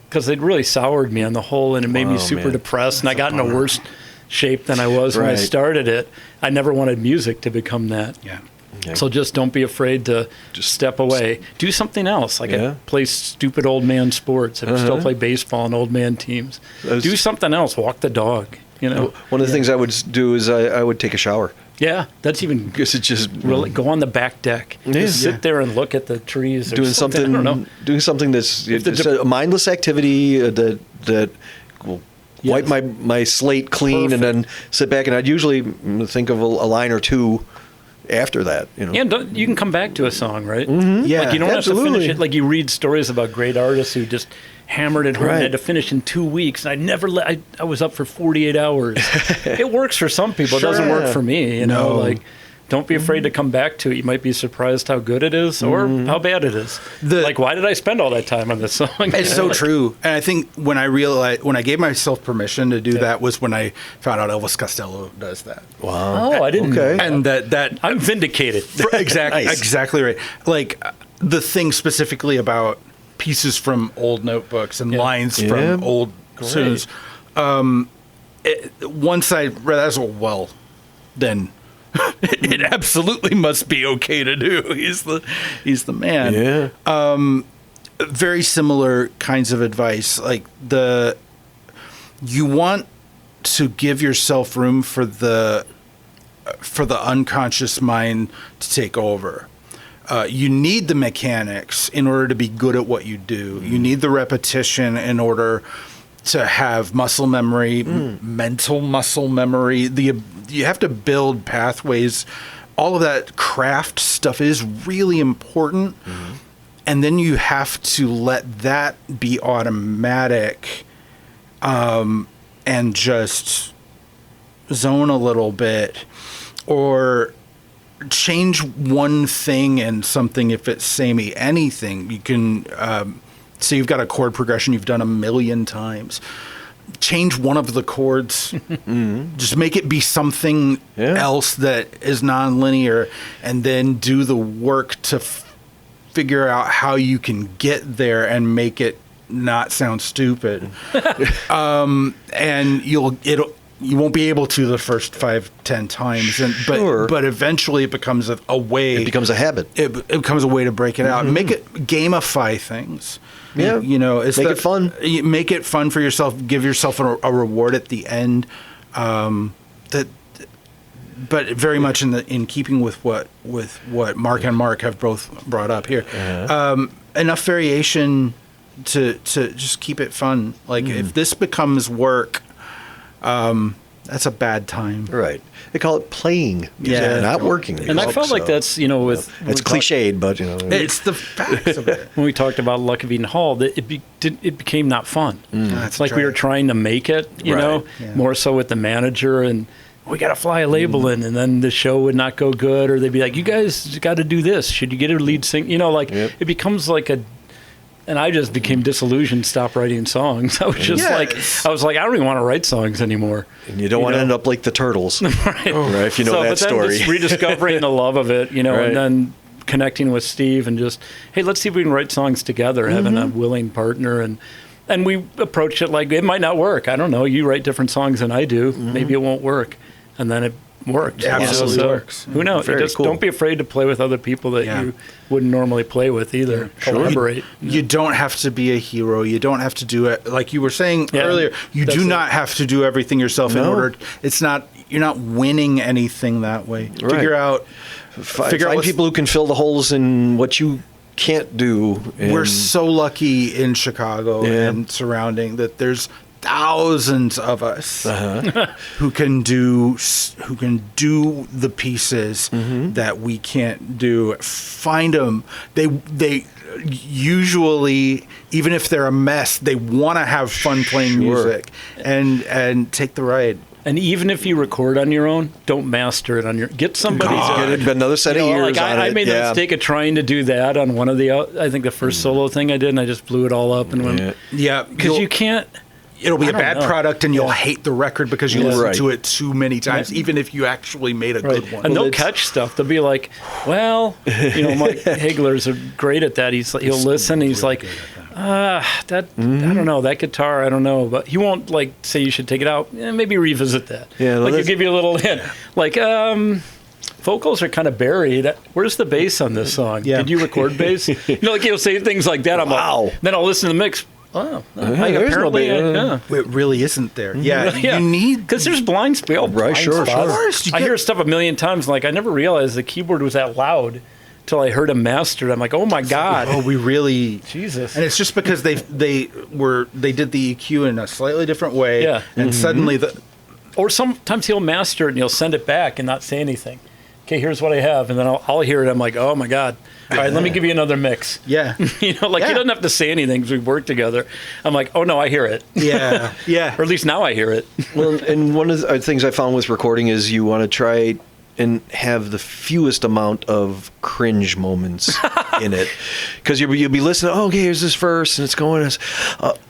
because it really soured me on the whole, and it made me super depressed, and I got in a worse shape than I was when I started it. I never wanted music to become that. Yeah. Okay. So just don't be afraid to just step away. Do something else. I play stupid old man sports. I still play baseball on old man teams. Do something else. Walk the dog. One of the things I would do is I would take a shower. Yeah, that's even because it just really go on the back deck. Just sit there and look at the trees. Or doing something. I don't know. Doing something that's a mindless activity that will wipe my slate clean. Perfect. And then sit back. And I'd usually think of a line or two after that. And you can come back to a song, right? Mm-hmm. Yeah, like you don't have to finish it. Like you read stories about great artists who just hammered it home and had to finish in 2 weeks. And I was up for 48 hours. It works for some people. It doesn't work for me. Like don't be afraid to come back to it. You might be surprised how good it is or how bad it is. Like, why did I spend all that time on this song? It's so true. And I think when I gave myself permission to do that was when I found out Elvis Costello does that. Wow. Oh, I didn't know that. And that I'm vindicated. Exactly. Nice. Exactly right. Like the thing specifically about pieces from old notebooks and lines from old songs. Once I read that, I was well, then it absolutely must be okay to do. He's the man. Yeah. Very similar kinds of advice. Like you want to give yourself room for the unconscious mind to take over. You need the mechanics in order to be good at what you do. You need the repetition in order to have muscle memory, mental muscle memory. You have to build pathways. All of that craft stuff is really important. Mm-hmm. And then you have to let that be automatic and just zone a little bit or change one thing and something if it's samey. Anything. You can say you've got a chord progression you've done 1,000,000 times. Change one of the chords. Just make it be something else that is nonlinear, and then do the work to figure out how you can get there and make it not sound stupid. And you won't be able to the first 5-10 times, but eventually it becomes a way. It becomes a habit. It becomes a way to break it out. Make it gamify things. Yeah, it's make it fun. Make it fun for yourself. Give yourself a reward at the end. But very much in keeping with what Mark and Mark have both brought up here. Enough variation to just keep it fun. Like if this becomes work, that's a bad time. Right. They call it playing music, not working music. And I felt like that's, it's cliched, but, It's the facts of it. When we talked about Luck of Eden Hall, that it became not fun. It's like we were trying to make it, more so with the manager, and we got to fly a label in, and then the show would not go good, or they'd be like, you guys got to do this. Should you get a lead singer? It becomes like and I just became disillusioned, stopped writing songs. I was just I don't even want to write songs anymore. And you don't want to end up like the Turtles. Right, if you know that story. Just rediscovering the love of it, and then connecting with Steve and just, hey, let's see if we can write songs together, having a willing partner. And we approached it like, it might not work. I don't know. You write different songs than I do. Maybe it won't work. And then it worked. It absolutely works. Who knows? Don't be afraid to play with other people that you wouldn't normally play with either. Collaborate. You don't have to be a hero. You don't have to do it. Like you were saying earlier, you do not have to do everything yourself in order. You're not winning anything that way. Right. Find people who can fill the holes in what you can't do. We're so lucky in Chicago and surrounding that there's thousands of us who can do the pieces that we can't do. Find them. They usually, even if they're a mess, they want to have fun playing music and take the ride. And even if you record on your own, don't master it on your. Get somebody. Get another set of years on it. I made the mistake of trying to do that on one of the. I think the first solo thing I did, and I just blew it all up and went. Yeah, because you can't. It'll be a bad product, and you'll hate the record because you listen to it too many times, even if you actually made a good one. And they'll catch stuff. They'll be like, well, Mike Hagler's great at that. He'll listen. He's like, I don't know, that guitar, I don't know. But he won't, say you should take it out. Maybe revisit that. Yeah, he'll give you a little hint. Vocals are kind of buried. Where's the bass on this song? Yeah. Did you record bass? He'll say things like that. I'm like, wow. Then I'll listen to the mix. Oh, there's no big. It really isn't there. Yeah, you need because there's blind spots. Right, sure. I hear stuff a million times. Like I never realized the keyboard was that loud till I heard him mastered. I'm like, oh my god. Oh, we really Jesus. And it's just because they did the EQ in a slightly different way. Yeah. And suddenly or sometimes he'll master it and he'll send it back and not say anything. Okay, here's what I have, and then I'll hear it. I'm like, oh my god. All right, let me give you another mix. Yeah. He doesn't have to say anything because we work together. I'm like, oh no, I hear it. Yeah. Yeah. Or at least now I hear it. Well, and one of the things I found with recording is you want to try and have the fewest amount of cringe moments in it, because you'll be listening. Oh, okay, here's this verse, and it's going.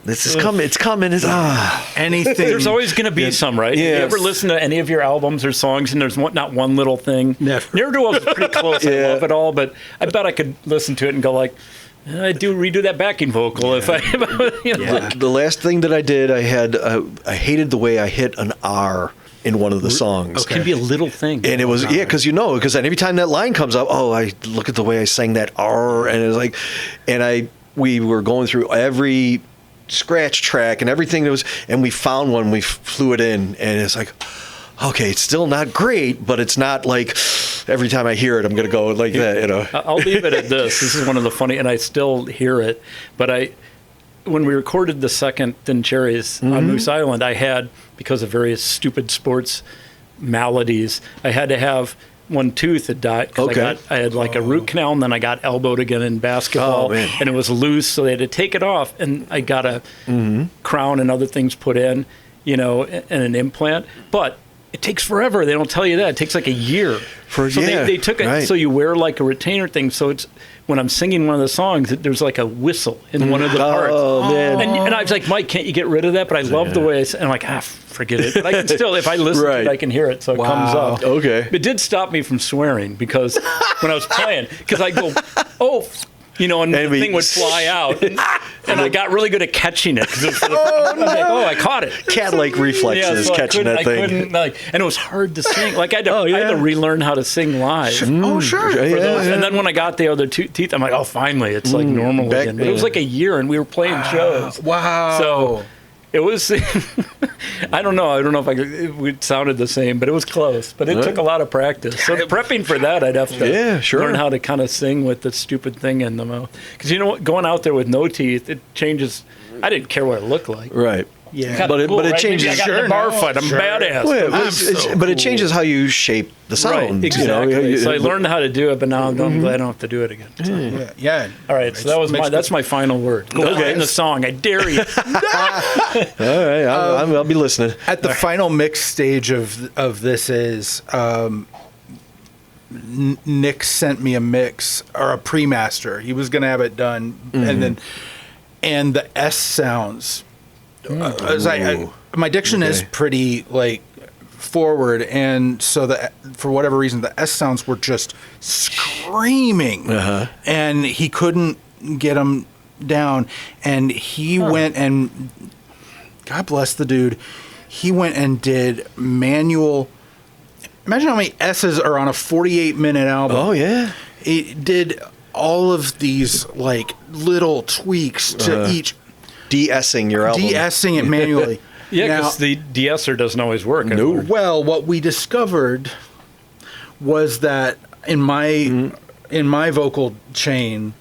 This is coming. It's coming. It's anything. There's always going to be some, right? Yes. You ever listen to any of your albums or songs, and there's not one little thing? Never. Ne'er-do-wells is pretty close. I love it all, but I bet I could listen to it and go like, I do redo that backing vocal if I. The last thing that I did, I hated the way I hit an R in one of the songs. It can be a little thing. And it was, because then every time that line comes up, I look at the way I sang that R, and it was like, we were going through every scratch track and everything and we found one, we flew it in, and it's like, okay, it's still not great, but it's not like every time I hear it, I'm going to go like that, I'll leave it at this. This is one of the funny, and I still hear it, but when we recorded the second Thin Cherries on Moose Island, I had, because of various stupid sports maladies, I had to have one tooth that died. I had like a root canal, and then I got elbowed again in basketball, and it was loose, so they had to take it off, and I got a crown and other things put in, and an implant. But it takes forever. They don't tell you that. It takes like a year. They took it, so you wear like a retainer thing, so it's, when I'm singing one of the songs, there's like a whistle in one of the parts. Oh, man. And I was like, Mike, can't you get rid of that? But I love the way and I'm like, forget it. But I can still, if I listen to it, I can hear it, so it comes up. Okay. It did stop me from swearing, because when I was playing, because I go, and the thing would fly out. And I got really good at catching it. I caught it. Cat-like reflexes, so catching that thing. And it was hard to sing. Like I had to relearn how to sing live. Sure. And then when I got the other two teeth, I'm like, finally, it's like normal again. But it was like a year, and we were playing shows. Wow. So it was, I don't know if it sounded the same, but it was close. But it took a lot of practice. So prepping for that, I'd have to learn how to kind of sing with the stupid thing in the mouth. Because going out there with no teeth, it changes. I didn't care what it looked like. Right. Yeah, but it changes. I got in the bar fight. I'm badass. Well, it changes how you shape the sound. Right, exactly. So I learned how to do it, but now I'm glad I don't have to do it again. So. Yeah. All right. So that's my final word. Go in the song. I dare you. All right. I'll be listening. At the final mix stage of this is. Nick sent me a mix or a pre-master. He was going to have it done, and the S sounds. My diction is pretty forward, and so for whatever reason the S sounds were just screaming, and he couldn't get them down, and he went and, God bless the dude, he went and did manual. Imagine how many S's are on a 48-minute album. Oh yeah, he did all of these little tweaks to each. De-essing your album. De-essing it manually. Yeah, because the de-esser doesn't always work. No. Well, what we discovered was that in my vocal chain,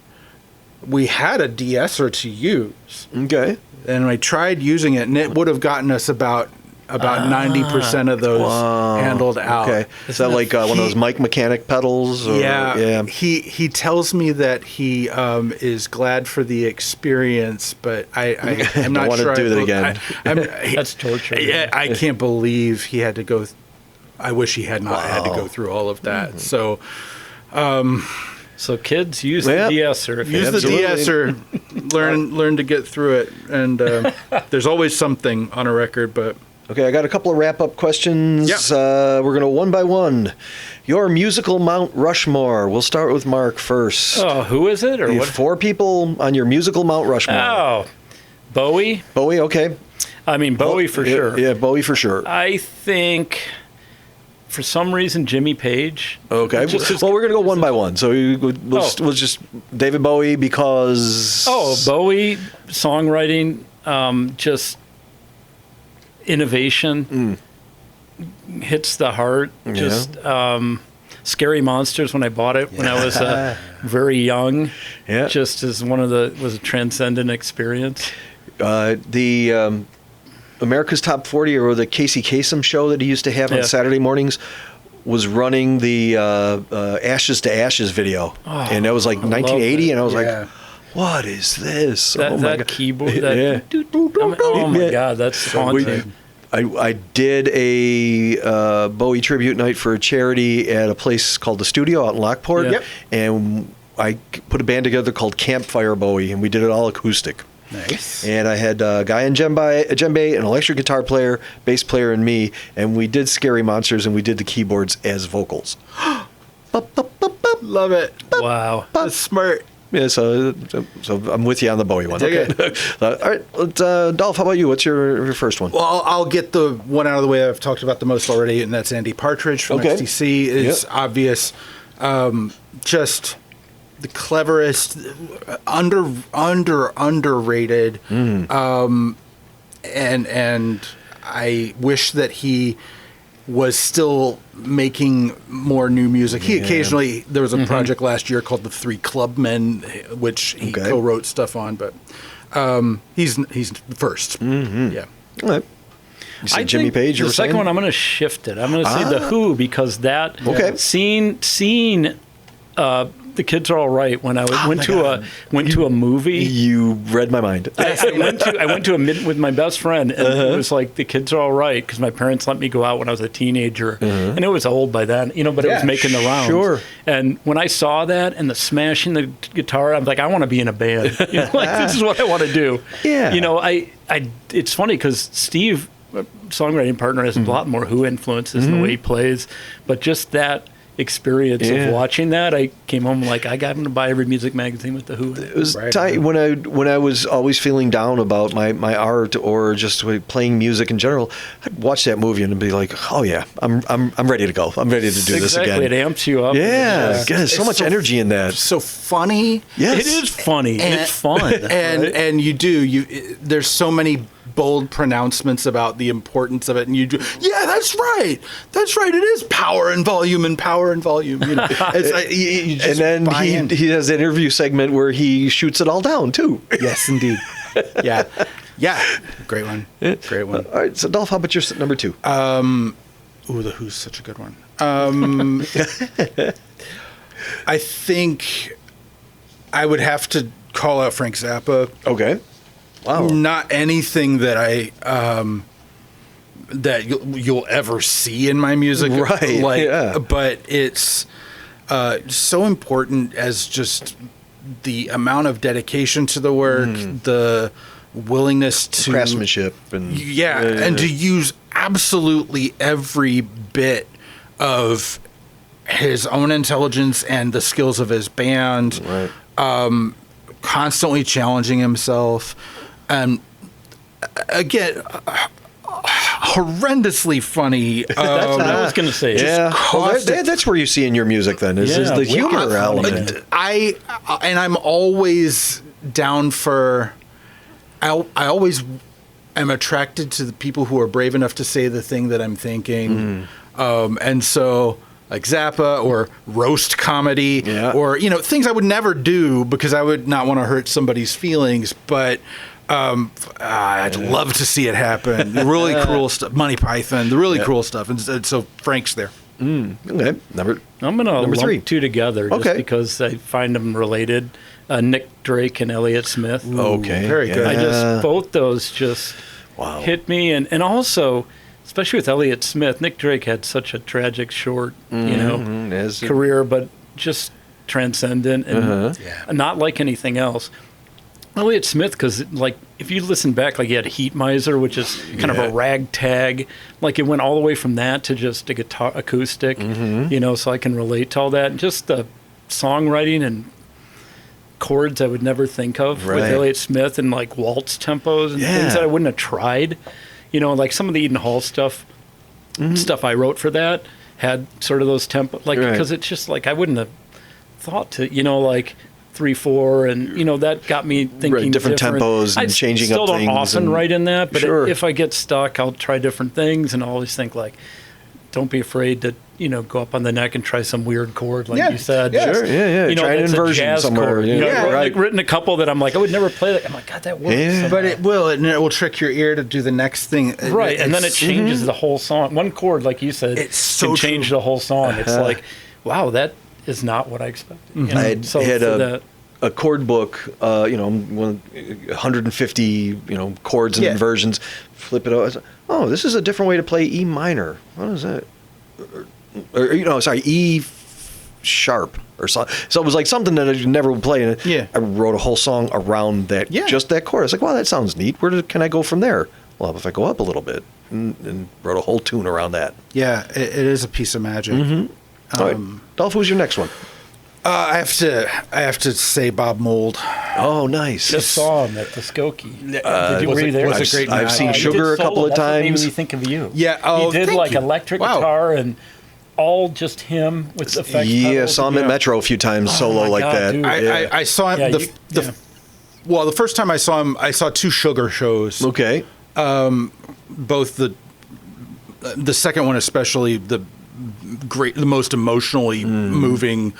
we had a de-esser to use. Okay. And I tried using it, and it would have gotten us about 90% of those handled out. Okay. Is that like one of those mic mechanic pedals? Or, yeah. He tells me that he is glad for the experience, but I'm not want sure. To do that again. That's torture. I can't believe he had to go. I wish he had not had to go through all of that. Mm-hmm. So kids, use the de-esser. Use the de-esser. Learn to get through it. And there's always something on a record, but. Okay, I got a couple of wrap-up questions. We're going to one by one. Your musical Mount Rushmore. We'll start with Mark first. Oh, who is it? Or what? 4 people on your musical Mount Rushmore. Oh, Bowie. Bowie, okay. I mean, Bowie for sure. Yeah, Bowie for sure. I think for some reason, Jimmy Page. Okay. Well, we're going to go one by one. So we'll just David Bowie because... Bowie, songwriting, just innovation hits the heart. Yeah. Just Scary Monsters when I bought it when I was very young. Yeah. Just as was a transcendent experience. The America's Top 40 or the Casey Kasem show that he used to have on Saturday mornings was running the Ashes to Ashes video. And that was like 1980, and I was like, what is this? That keyboard. My God, that's haunting. I did a Bowie tribute night for a charity at a place called The Studio out in Lockport. And I put a band together called Campfire Bowie, and we did it all acoustic. Nice. And I had a guy on djembe, an electric guitar player, bass player, and me. And we did Scary Monsters, and we did the keyboards as vocals. Love it. Wow. That's smart. Yeah, so I'm with you on the Bowie one. Okay. All right, Dolph, how about you? What's your first one? Well, I'll get the one out of the way I've talked about the most already, and that's Andy Partridge from XTC. It's obvious. Just the cleverest, underrated, and I wish that he was still making more new music. He occasionally, there was a project last year called The Three Clubmen, which he co-wrote stuff on, but he's the first. Yeah. All right. You said Jimmy Page. The second one, I'm going to shift it. I'm going to say The Who, because that seeing The Kids Are All Right when I went to a movie. You read my mind. I went to a with my best friend, and it was like The Kids Are All Right because my parents let me go out when I was a teenager, and it was old by then, but it was making the rounds. Sure. And when I saw that and the smashing the guitar, I'm like, I want to be in a band. This is what I want to do. Yeah. It's funny because Steve, songwriting partner, has a lot more Who influences in the way he plays, but just that experience of watching that, I came home like I got him to buy every music magazine with the Who. It was when I was always feeling down about my art or just playing music in general. I'd watch that movie and be like, oh yeah, I'm ready to go. I'm ready to do this again. It amps you up. Yeah, there's so much energy in that. So funny. Yes, it is funny. And it's fun. And there's so many bold pronouncements about the importance of it, and you do. Yeah, that's right. It is power and volume. It's like, and then he has an interview segment where he shoots it all down too. Yes, indeed. Yeah. Great one. All right, so Dolph, how about your number two? The Who's such a good one. I think I would have to call out Frank Zappa. Okay. Wow. Not anything that that you'll ever see in my music, right? But it's so important as just the amount of dedication to the work, the willingness to craftsmanship, and to use absolutely every bit of his own intelligence and the skills of his band, constantly challenging himself. And again, horrendously funny. That's what I was going to say. That's where you see in your music then is the humor element. I'm always down for. I always am attracted to the people who are brave enough to say the thing that I'm thinking, and so. Like Zappa or roast comedy or, things I would never do because I would not want to hurt somebody's feelings. But I'd love to see it happen. The really cruel stuff. Monty Python, the really cruel stuff. And so Frank's there. Okay. I'm going to lump two together just because I find them related. Nick Drake and Elliott Smith. Okay. Very good. Both those just hit me. And also... especially with Elliott Smith, Nick Drake had such a tragic short, career, but just transcendent and not like anything else. Elliott Smith, because if you listen back, he had Heat Miser, which is kind of a ragtag. It went all the way from that to just a guitar acoustic, so I can relate to all that. And just the songwriting and chords I would never think of with Elliott Smith and waltz tempos and things that I wouldn't have tried. Some of the Eden Hall stuff I wrote for that. had sort of those tempo, like, because it's just like I wouldn't have thought to, like 3/4, and that got me thinking different tempos and changing up things. I still don't often write in that, but Sure. if I get stuck, I'll try different things, and always think like, don't be afraid to go up on the neck and try some weird chord, like you said. Yeah, sure. Yeah. Try an inversion somewhere. Chord. I've written a couple that I'm like, I would never play that. I'm like, God, that works. Yeah. But it will trick your ear to do the next thing. Right, and then it changes the whole song. One chord, like you said, can change the whole song. It's like, wow, that is not what I expected. I had a chord book, 150, chords and inversions. Flip it over. Oh, this is a different way to play E minor. What is that? E sharp or so. So it was like something that I never would play. And I wrote a whole song around that, just that chord. I was like, wow, that sounds neat. Where can I go from there? Well, if I go up a little bit, and wrote a whole tune around that. Yeah, it is a piece of magic. All right. Dolph, who's your next one? I have to say Bob Mould. Oh, nice. Just saw him at the Skokie. Were you there? Was a great night. I've seen Sugar a couple of times. That's what made me think of you. Yeah. Oh, he did electric guitar and all just him with effects. Yeah, saw him at Metro a few times solo like that. Dude. I saw him. The first time I saw him, I saw 2 Sugar shows. Okay. Both the second one especially, the most emotionally moving,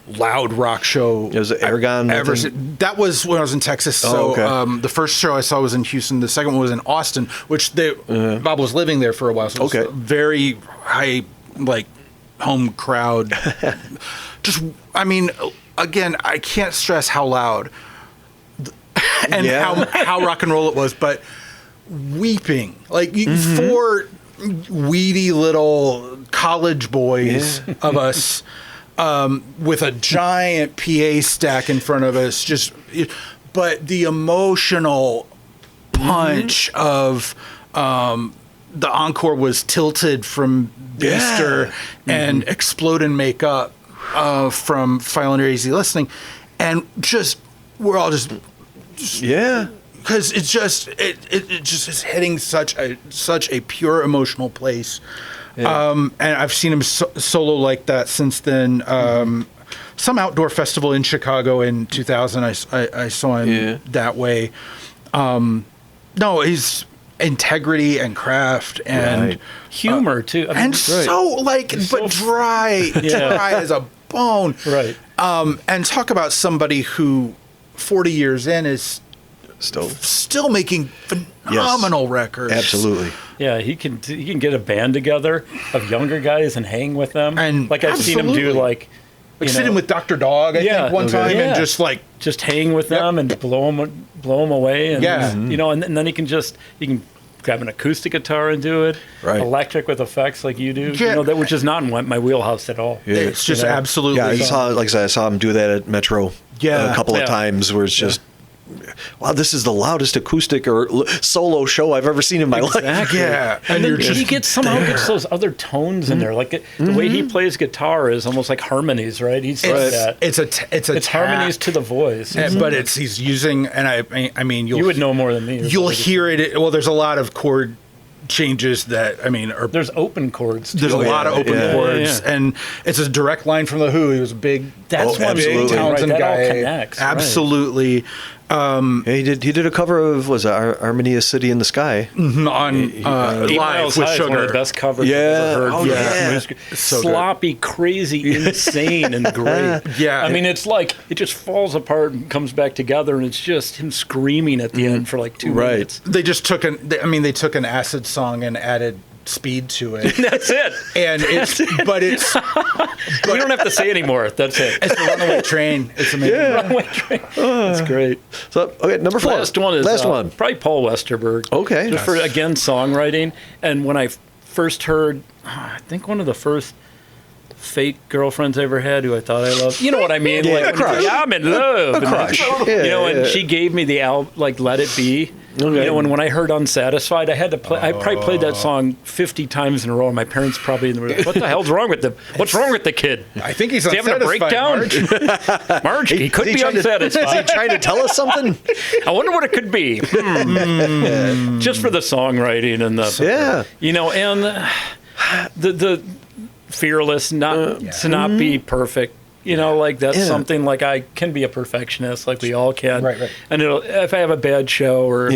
loud rock show. It was Aragon. That was when I was in Texas. So the first show I saw was in Houston. The second one was in Austin, which Bob was living there for a while. So it was a very high, home crowd. Again, I can't stress how loud and how rock and roll it was, but weeping. 4 weedy little college boys of us with a giant PA stack in front of us, but the emotional punch of the encore was Tilted from Beaster and Explode and Make Up from File Under Easy Listening, and we're all just because it just is hitting such a pure emotional place. And I've seen him solo like that since then. Some outdoor festival in Chicago in 2000, I saw him that way. No, his integrity and craft and humor too, dry as a bone. Right. And talk about somebody who 40 years in is still making phenomenal records. Absolutely. Yeah, he can get a band together of younger guys and hang with them. And I've seen him do sitting with Dr. Dog, I think, one time, and just hang with them and blow them away. And and then he can grab an acoustic guitar and do it. Right. Electric with effects like you do. Which is not in my wheelhouse at all. Yeah, it's just absolutely. Yeah, I saw him do that at Metro a couple of times where it's just. Wow, this is the loudest acoustic or solo show I've ever seen in my life. Yeah, and then he gets those other tones in there. Like the way he plays guitar is almost like harmonies, right? He's like that. It's harmonies to the voice, but he's using, and I mean, you would know more than me. You'll hear it. Well, there's a lot of chord changes that there's open chords too. There's a lot of open chords, and it's a direct line from The Who. He was a big Townsend guy. All connects, absolutely. He did a cover of Armenia City in the Sky on Live with Sugar. One of the best covers I've ever heard. So sloppy, crazy, insane, and great. I mean, it's like it just falls apart and comes back together, and it's just him screaming at the end for 2 minutes. They just took they took an Acid song and added speed to it. That's it. And we don't have to say anymore. That's it. It's the Runaway Train. It's amazing. Runaway Train. That's great. So, okay, number 4. Last one. Probably Paul Westerberg. Okay. Just for, again, songwriting. And when I first heard, I think one of the first fake girlfriends I ever had who I thought I loved. You know what I mean? Yeah, like, I'm in love. A crush. And she gave me the album, Let It Be. Okay. And when I heard Unsatisfied, I had to play. I probably played that song 50 times in a row. And my parents probably in the room, what the hell's wrong with what's wrong with the kid? I think he's having a breakdown. Marge, he could be unsatisfied. Is he trying to tell us something? I wonder what it could be. Just for the songwriting and the and the fearless, not to not be perfect. You know, like that's something like I can be a perfectionist, like we all can. Right. And if I have a bad show or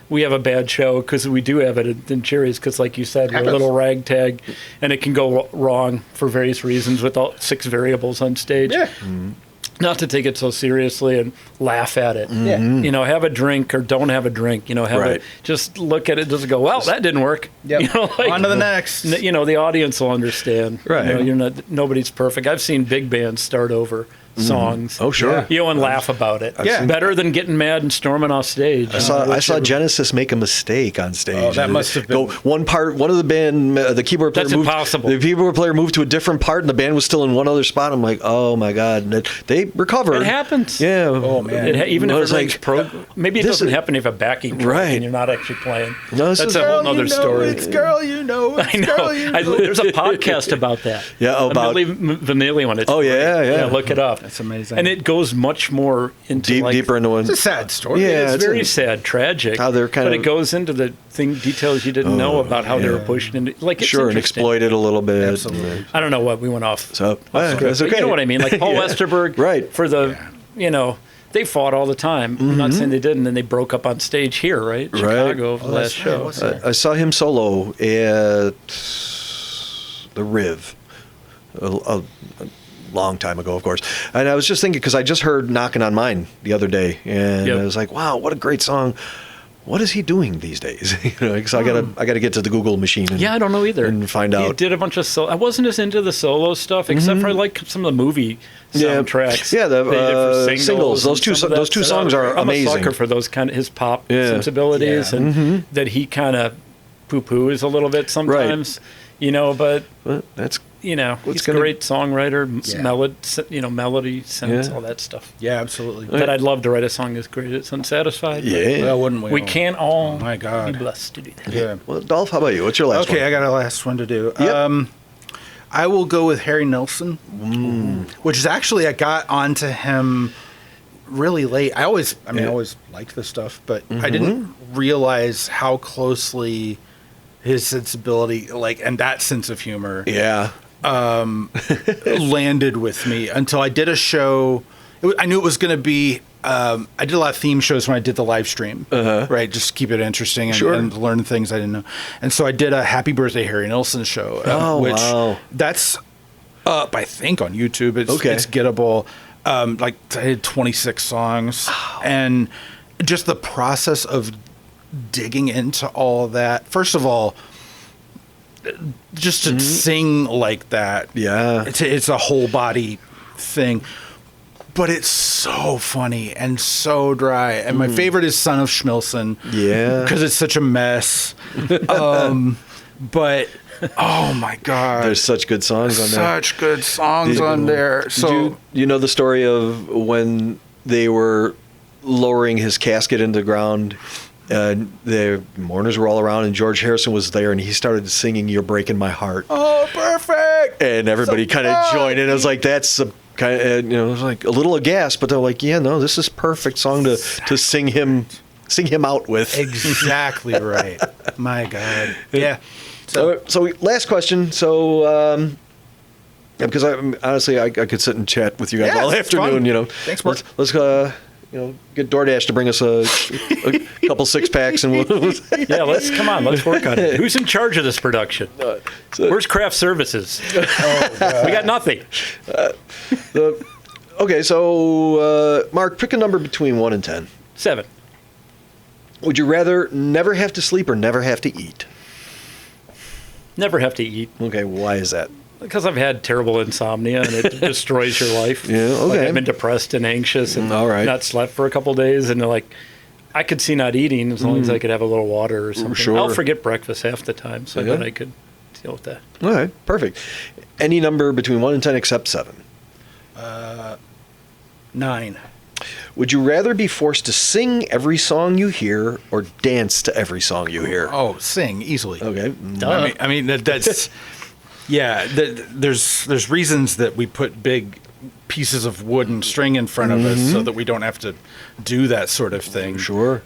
we have a bad show, because we do have it in Jerry's, because like you said, we're a little ragtag, and it can go wrong for various reasons with all 6 variables on stage. Yeah. Mm-hmm. Not to take it so seriously and laugh at it. Mm-hmm. You know, have a drink or don't have a drink. You know, just look at it. Doesn't go, well, that didn't work. Yep. You know, like, on to the next. You know, the audience will understand. Right. You know, nobody's perfect. I've seen big bands start over songs. Oh, sure. You know, and laugh about it. Better than getting mad and storming off stage. I saw Genesis make a mistake on stage. Oh, that must have been. One of the band, the keyboard player moved. Impossible. The keyboard player moved to a different part, and the band was still in one other spot. I'm like, oh my god! And they recovered. It happens. Yeah. Oh man. Even if it's maybe it doesn't happen if a backing track and you're not actually playing. No, that's a whole other story. It's girl, you know. It's I know. Girl, you know. There's a podcast about that. Yeah, about Milli Vanilli one. It's great. Yeah. Look it up. That's amazing. And it goes much more into deeper into one. It's a sad story. Yeah, it's very sad, tragic. How they're but it goes into the details you didn't know about how they were pushing into. Like, it's and exploit it a little bit. Absolutely. I don't know what we went off. So that's okay. You know what I mean? Like Paul Westerberg, right? For the they fought all the time. Mm-hmm. I'm not saying they didn't, and they broke up on stage here, right? Chicago, the last show. I saw him solo at the Riv. A long time ago, of course. And I was just thinking, because I just heard Knockin' on Mine the other day, and I was like, wow, what a great song. What is he doing these days? Because I gotta get to the Google machine. I don't know either. And find out. He did a bunch of I wasn't as into the solo stuff, except for I like some of the movie soundtracks. Yeah, the singles. Those two songs are amazing. I'm a sucker for those kind of his pop sensibilities, and that he kind of poo-poos a little bit sometimes. Right. But that's. He's a great songwriter, melody, sense, all that stuff. Yeah, absolutely. But I'd love to write a song as great as Unsatisfied. Yeah. Well, wouldn't we? We can't all be blessed to do that. Yeah. Well, Dolph, how about you? What's your last one? Okay, I got a last one to do. Yep. I will go with Harry Nilsson, which is actually, I got onto him really late. I always liked this stuff, but I didn't realize how closely his sensibility, and that sense of humor, landed with me until I did a show. I knew it was going to be. I did a lot of theme shows when I did the live stream, right? Just keep it interesting and learn things I didn't know. And so I did a Happy Birthday Harry Nilsson show, that's up, I think, on YouTube. It's gettable. I did 26 songs, and just the process of digging into all of that. First of all, just to sing like that, it's a whole body thing, but it's so funny and so dry. And my favorite is Son of Schmilson, because it's such a mess. But oh my god, there's such good songs on there. Such good songs on there. So you know the story of when they were lowering his casket into the ground. The mourners were all around, and George Harrison was there, and he started singing "You're Breaking My Heart." Oh, perfect! And everybody kind of joined in. It was like that's a kind of, it was like a little aghast, but they're like, "Yeah, no, this is perfect song to sing him out with." Exactly right. My God. Yeah. So last question. So because honestly, I could sit and chat with you guys all afternoon. Fun. Thanks, Mark. Let's get DoorDash to bring us a couple 6-packs, and let's work on it. Who's in charge of this production? Where's craft services? We got nothing. Okay, so Mark, pick a number between 1 and 10. 7. Would you rather never have to sleep or never have to eat? Never have to eat. Okay, why is that? Because I've had terrible insomnia, and it destroys your life. Yeah, okay. I've been depressed and anxious and not slept for a couple of days. And I could see not eating as long as I could have a little water or something. Sure. I'll forget breakfast half the time, so I bet I could deal with that. All right, perfect. Any number between 1 and 10 except 7? 9. Would you rather be forced to sing every song you hear or dance to every song you hear? Oh, sing easily. Okay. I mean that's... Yeah, there's reasons that we put big pieces of wood and string in front of us so that we don't have to do that sort of thing. Sure.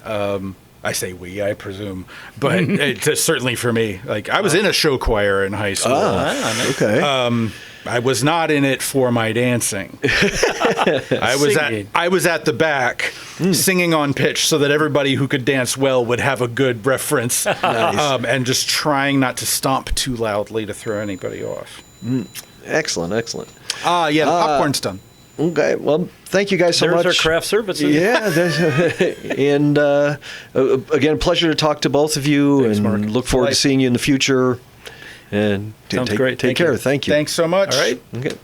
I say we, I presume, but it's certainly for me. Like I was in a show choir in high school. Okay. I was not in it for my dancing. I was at the back singing on pitch so that everybody who could dance well would have a good reference. Nice. And just trying not to stomp too loudly to throw anybody off. Excellent, excellent. The popcorn's done. Okay, well, thank you guys so much. There's our craft services. Yeah, and again, pleasure to talk to both of you. Thanks, and Mark. look forward to seeing you in the future. And Sounds great. Take care. Thank you. Thanks so much. All right. Okay.